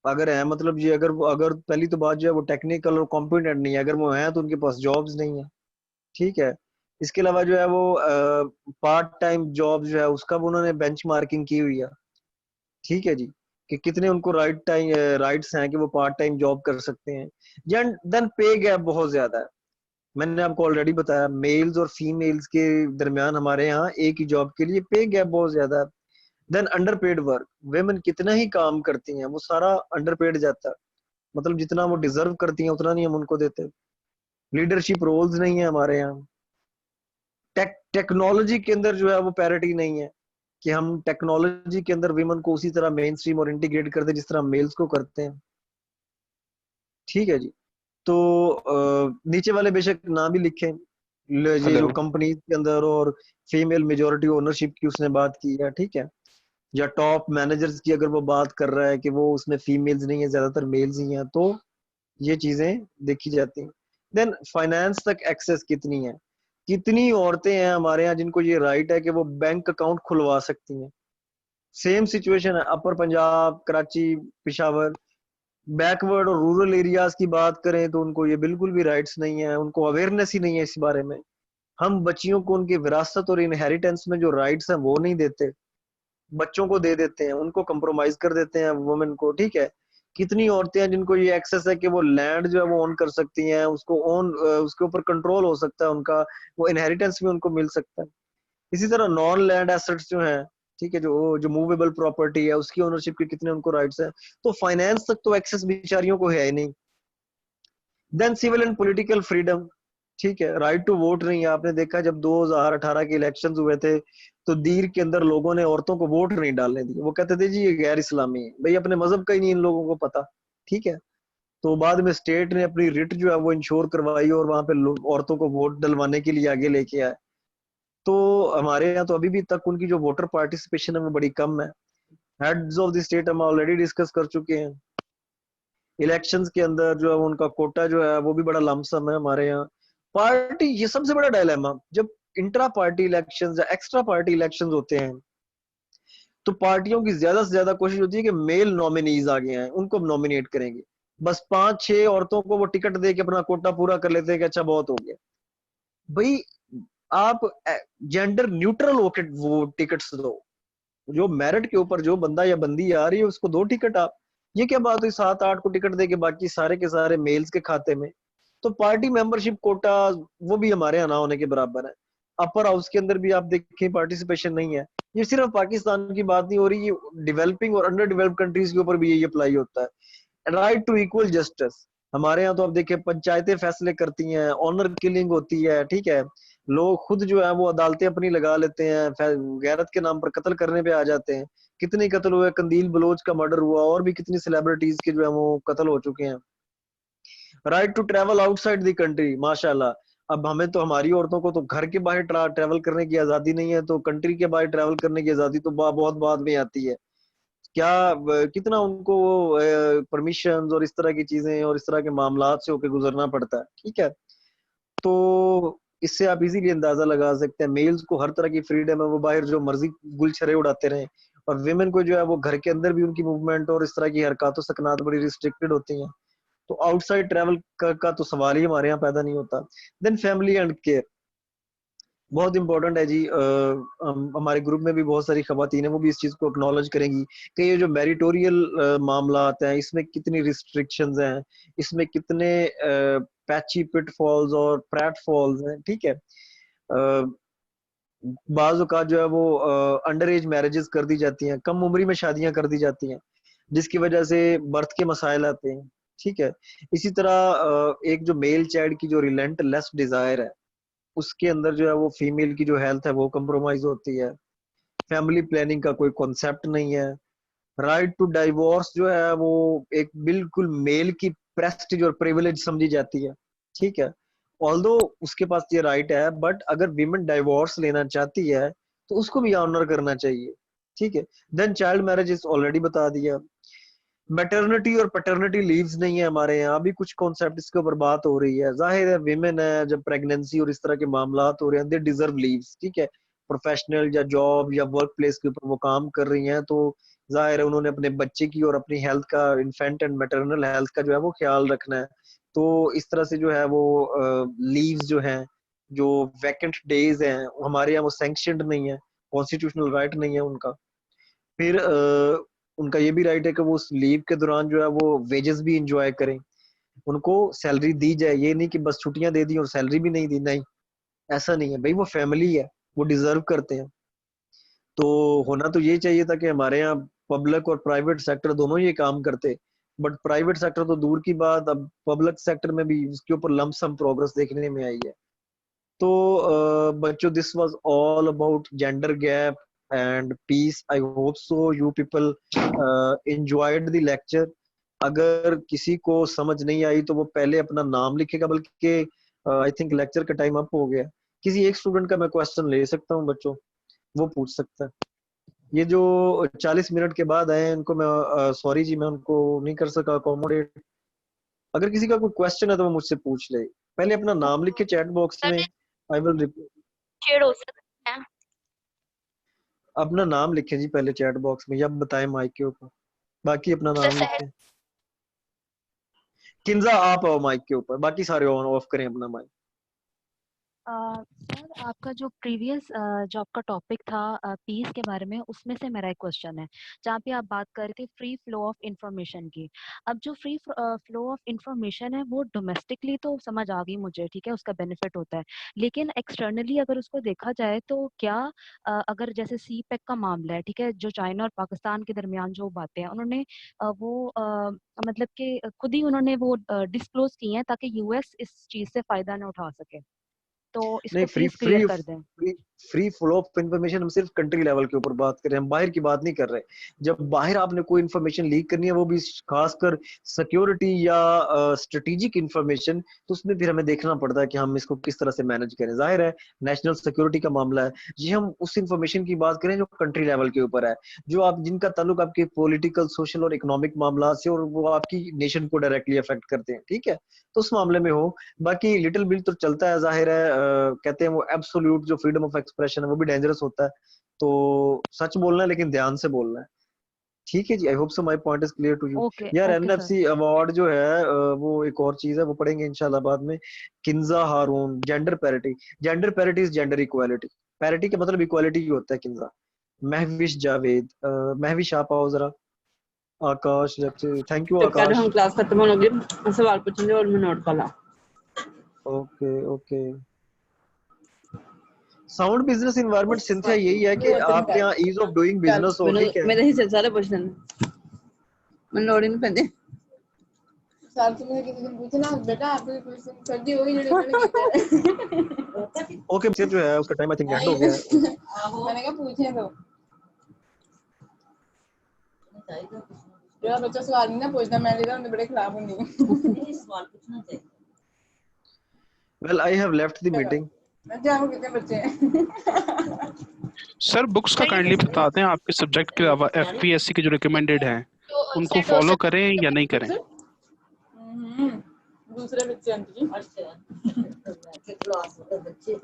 अगर है मतलब जी अगर पहली तो बात जो है वो टेक्निकल और कॉम्पिटेंट नहीं है, अगर वो हैं तो उनके पास जॉब्स नहीं है, ठीक है। इसके अलावा जो है वो पार्ट टाइम जॉब जो है उसका भी उन्होंने बेंचमार्किंग की हुई है, ठीक है जी, कि कितने उनको राइट्स हैं कि वो पार्ट टाइम जॉब कर सकते हैं। देन पे गैप बहुत ज्यादा है, मैंने आपको ऑलरेडी बताया मेल्स और फीमेल्स के दरमियान हमारे यहाँ एक ही जॉब के लिए पे गैप बहुत ज्यादा है। देन अंडरपेड वर्क, वेमेन कितना ही काम करती हैं वो सारा अंडरपेड जाता है, मतलब जितना वो डिजर्व करती हैं उतना नहीं हम उनको देते। लीडरशिप रोल्स नहीं है हमारे यहाँ। टेक्नोलॉजी के अंदर जो है वो पैरिटी नहीं है कि हम टेक्नोलॉजी के अंदर विमेन को उसी तरह मेन स्ट्रीम और इंटीग्रेट करते जिस तरह मेल्स को करते हैं, ठीक है जी। तो नीचे वाले बेशक ना भी लिखें, ये जो कंपनीज के अंदर और फीमेल मेजॉरिटी ओनरशिप की उसने बात की है, ठीक है, या टॉप मैनेजर्स की अगर वो बात कर रहा है कि वो उसमें फीमेल्स नहीं है ज्यादातर मेल्स ही हैं, तो ये चीजें देखी जाती हैं। देन फाइनेंस तक एक्सेस कितनी है, कितनी औरतें हैं हमारे यहाँ जिनको ये राइट है कि वो बैंक अकाउंट खुलवा सकती हैं। सेम सिचुएशन है अपर पंजाब, कराची, पेशावर। बैकवर्ड और रूरल एरियाज की बात करें तो उनको ये बिल्कुल भी राइट्स नहीं है, उनको अवेयरनेस ही नहीं है इस बारे में। हम बच्चियों को उनकी विरासत और इनहेरिटेंस में जो राइट्स हैं वो नहीं देते, बच्चों को दे देते हैं, उनको कंप्रोमाइज कर देते हैं वुमेन को, ठीक है। कितनी औरतें हैं जिनको ये एक्सेस है कि वो लैंड जो है वो ओन कर सकती हैं, उसको ओन उसके ऊपर कंट्रोल हो सकता है उनका, वो इनहेरिटेंस भी उनको मिल सकता है। इसी तरह नॉन लैंड एसेट्स जो हैं, ठीक है, जो मूवेबल प्रॉपर्टी है उसकी ओनरशिप के कितने उनको राइट्स हैं। तो फाइनेंस तक तो एक्सेस बेचारियों को है ही नहीं। Then civil and political freedom, ठीक है, राइट टू वोट नहीं है। आपने देखा जब 2018 के इलेक्शंस हुए थे तो दीर के अंदर लोगों ने औरतों को वोट नहीं डालने दी, वो कहते थे जी ये गैर इस्लामी है। भाई अपने मजहब का ही नहीं इन लोगों को पता, ठीक है। तो बाद में स्टेट ने अपनी रिट जो है वो इंश्योर करवाई और वहां पे औरतों को वोट डलवाने के लिए आगे लेके आए। तो हमारे यहाँ तो अभी भी तक उनकी जो वोटर पार्टिसिपेशन है वो बड़ी कम है। हेड्स ऑफ द स्टेट हम ऑलरेडी डिस्कस कर चुके हैं। इलेक्शंस के अंदर जो है उनका कोटा जो है वो भी बड़ा लमसम है हमारे यहाँ। पार्टी, ये सबसे बड़ा डायलेमा, जब इंट्रा पार्टी इलेक्शंस या एक्स्ट्रा पार्टी इलेक्शंस होते हैं तो पार्टियों की ज्यादा से ज्यादा कोशिश होती है कि मेल नॉमिनीज आ गए हैं उनको नॉमिनेट करेंगे, बस 5-6 औरतों को वो टिकट दे के अपना कोटा पूरा कर लेते हैं कि अच्छा बहुत हो गया। भाई आप जेंडर न्यूट्रल होके वो टिकट्स दो, जो मेरिट के ऊपर जो बंदा या बंदी आ रही है उसको 2 टिकट आप। ये क्या बात हुई 7-8 को टिकट दे के बाकी सारे के सारे मेल्स के खाते में? तो पार्टी मेंबरशिप कोटा वो भी हमारे यहाँ ना होने के बराबर है। अपर हाउस के अंदर भी आप देखें पार्टिसिपेशन नहीं है। ये सिर्फ पाकिस्तान की बात नहीं हो रही, ये डेवलपिंग और अंडर डेवलप्ड कंट्रीज के ऊपर भी यही अप्लाई होता है। राइट टू इक्वल जस्टिस, हमारे यहाँ तो आप देखिए पंचायतें फैसले करती हैं, ऑनर किलिंग होती है, ठीक है, लोग खुद जो है वो अदालतें अपनी लगा लेते हैं, गैरत के नाम पर कत्ल करने पे आ जाते हैं। कितने कत्ल हुए, कंदील बलोच का मर्डर हुआ, और भी कितनी सेलिब्रिटीज के जो है वो कत्ल हो चुके हैं। Right to travel outside the country, माशाल्लाह। अब हमें तो हमारी औरतों को तो घर के बाहर ट्रैवल करने की आजादी नहीं है, तो कंट्री के बाहर ट्रैवल करने की आजादी तो बहुत बाद में आती है। क्या कितना उनको परमिशन और इस तरह की चीजें और इस तरह के मामलात से होकर गुजरना पड़ता है, ठीक है। तो इससे आप इजीली अंदाजा लगा सकते हैं मेल्स को हर तरह की फ्रीडम है, वो बाहर जो मर्जी गुलछरे उड़ाते रहे, और विमेन को जो है वो घर के अंदर भी उनकी मूवमेंट और इस तरह की हरकतों सकनात बड़ी रिस्ट्रिक्टेड होती हैं। तो आउटसाइड ट्रैवल का तो सवाल ही हमारे यहाँ पैदा नहीं होता। देन फैमिली एंड केयर बहुत इंपॉर्टेंट है जी। हमारे ग्रुप में भी बहुत सारी खवातीन है, वो भी इस चीज को एक्नॉलेज करेंगी कि ये जो मैरिटोरियल मामला आते हैं इसमें कितनी रिस्ट्रिक्शंस हैं, इसमें कितने पैची पिटफॉल्स और प्लेटफॉल्स हैं, ठीक है। बाज़ औक़ात जो है वो अंडर एज मैरिजेस कर दी जाती हैं, कम उम्री में शादियां कर दी जाती हैं, जिसकी वजह से बर्थ के मसाइल आते हैं, ठीक है। इसी तरह एक जो मेल चाइल्ड की जो रिलेंटलेस डिजायर है उसके अंदर जो है वो फीमेल की जो हेल्थ है वो कंप्रोमाइज होती है। फैमिली प्लानिंग का कोई कॉन्सेप्ट नहीं है। राइट टू डाइवोर्स जो है वो एक बिल्कुल मेल की प्रेस्टीज और प्रिविलेज समझी जाती है, ठीक है। ऑल्दो उसके पास ये राइट है, बट अगर विमेन डाइवोर्स लेना चाहती है तो उसको भी ऑनर करना चाहिए, ठीक है। देन चाइल्ड मैरिज ऑलरेडी बता दिया। मैटरनिटी और पैटर्निटी लीव्स नहीं है हमारे यहाँ, अभी कुछ कॉन्सेप्ट इसके ऊपर बात हो रही है। जाहिर है विमेन है, जब प्रेगनेंसी और इस तरह के मामला हो रहे हैं, दे डिजर्व लीव्स, ठीक है। प्रोफेशनल या जॉब या वर्क प्लेस के ऊपर वो काम कर रही हैं, तो जाहिर है उन्होंने अपने बच्चे की और अपनी हेल्थ का, इन्फेंट एंड मैटरनल हेल्थ का जो है वो ख्याल रखना है। तो इस तरह से जो है वो लीव्स जो हैं, जो वैकेंट डेज हैं, हमारे यहाँ वो सैंक्शनड नहीं है, कॉन्स्टिट्यूशनल राइट नहीं है उनका। फिर उनका ये भी राइट है कि वो उस लीव के दौरान जो है वो वेजेस भी इंजॉय करें, उनको सैलरी दी जाए। ये नहीं कि बस छुट्टियां दे दी और सैलरी भी नहीं दी, नहीं, ऐसा नहीं है भाई। वो फैमिली है, वो डिजर्व करते हैं। तो होना तो ये चाहिए था कि हमारे यहाँ पब्लिक और प्राइवेट सेक्टर दोनों ये काम करते, बट प्राइवेट सेक्टर तो दूर की बात, अब पब्लिक सेक्टर में भी उसके ऊपर लमसम प्रोग्रेस देखने में आई है। तो बच्चों, this was all about gender gap and peace. I hope so you people enjoyed the lecture. अगर किसी को समझ नहीं आई तो वो पहले अपना नाम लिखेगा, बल्कि आई थिंक लेक्चर का टाइम अप हो गया। किसी एक स्टूडेंट का मैं क्वेश्चन ले सकता हूँ बच्चों, वो पूछ सकता है। ये जो 40 मिनट के बाद आए इनको मैं सॉरी जी, मैं उनको नहीं कर सका अकोमोडेट। अगर किसी का कोई क्वेश्चन है तो वो मुझसे पूछ ले। पहले अपना नाम लिखे चैट बॉक्स में, आई विल रिप्लाई। अपना नाम लिखें जी पहले चैट बॉक्स में, या बताएं माइक के ऊपर, बाकी अपना नाम लिखें। किंजा आप आओ माइक के ऊपर, बाकी सारे ऑन ऑफ करें अपना माइक।
सर आपका जो प्रीवियस जो आपका टॉपिक था पीस के बारे में, उसमें से मेरा एक क्वेश्चन है, जहाँ पे आप बात कर रहे थे फ्री फ्लो ऑफ इंफॉर्मेशन की। अब जो फ्री फ्लो ऑफ इंफॉर्मेशन है वो डोमेस्टिकली तो समझ आ गई मुझे, ठीक है, उसका बेनिफिट होता है, लेकिन एक्सटर्नली अगर उसको देखा जाए तो क्या अगर जैसे सी पैक का मामला है, ठीक है, जो चाइना और पाकिस्तान के दरमियान जो बातें हैं, उन्होंने वो मतलब कि खुद ही उन्होंने वो डिस्क्लोज की हैं ताकि यूएस इस चीज से फायदा ना उठा सके, तो इसको प्लीज क्लियर कर दें।
फ्री फ्लो ऑफ इंफॉर्मेशन हम सिर्फ कंट्री लेवल के ऊपर बात कर रहे हैं, हम बाहर की बात नहीं कर रहे। जब बाहर आपने कोई इंफॉर्मेशन लीक करनी है, वो भी खासकर सिक्योरिटी या स्ट्रेटेजिक इंफॉर्मेशन, तो उसमें फिर हमें देखना पड़ता है कि हम इसको किस तरह से मैनेज करें। जाहिर है नेशनल सिक्योरिटी का मामला है, ये हम उस इंफॉर्मेशन की बात करें जो कंट्री लेवल के ऊपर है, जो आप जिनका ताल्लुक आपके पॉलिटिकल, सोशल और इकोनॉमिक मामला से, और वो आपकी नेशन को डायरेक्टली अफेक्ट करते हैं, ठीक है, तो उस मामले में हो। बाकी लिटिल बिट तो चलता है, जाहिर है कहते हैं वो एब्सोल्यूट जो फ्रीडम ऑफ एक्सप्रेशन है वो भी डेंजरस होता है, तो सच बोलना है लेकिन ध्यान से बोलना है। ठीक है जी, I hope so my point is clear to you.
Okay
यार
ओके
एनएफसी
सर।
अवार्ड जो है वो एक और चीज है, वो पढ़ेंगे इंशाल्लाह बाद में। Kinza Haroon, gender parity. Gender parity is gender equality. Parity का मतलब इक्वालिटी ही होता है किंजा। महविश जावेद, महविश आप आओ जरा। आकाश, थैंक यू
कह रहे
आकाश।
हम क्लास खत्म होगी, सवाल पूछेंगे और मैं नोट कर ला।
Okay okay. Sound business environment Cynthia यही है कि आपके यहाँ ईज ऑफ डूइंग बिजनेस हो, ठीक है।
मेरे हिस्से सारे पूछ लेने, मैं लोड़ ही नहीं पैंदी।
सर तुमने किसी दिन पूछना बेटा आपको क्वेश्चन कर दी होगी जो मैंने
ओके सिर्फ जो है उसका टाइम आई थिंक एंड हो गया है।
मैंने कहा पूछे तो यार बच्चा सवाल नहीं ना पूछना, मैं लेता हूं बड़े खराब होंगे। सवाल पूछना चाहिए।
Well I have left the meeting.
मैं जानूं कितने बच्चे हैं।
सर बुक्स का काइंडली बता दें आपके सब्जेक्ट के अलावा एफपीएससी के जो रिकमेंडेड हैं उनको फॉलो करें या नहीं करें।
दूसरे बच्चे आंटी जी। अच्छा क्लास में बच्चे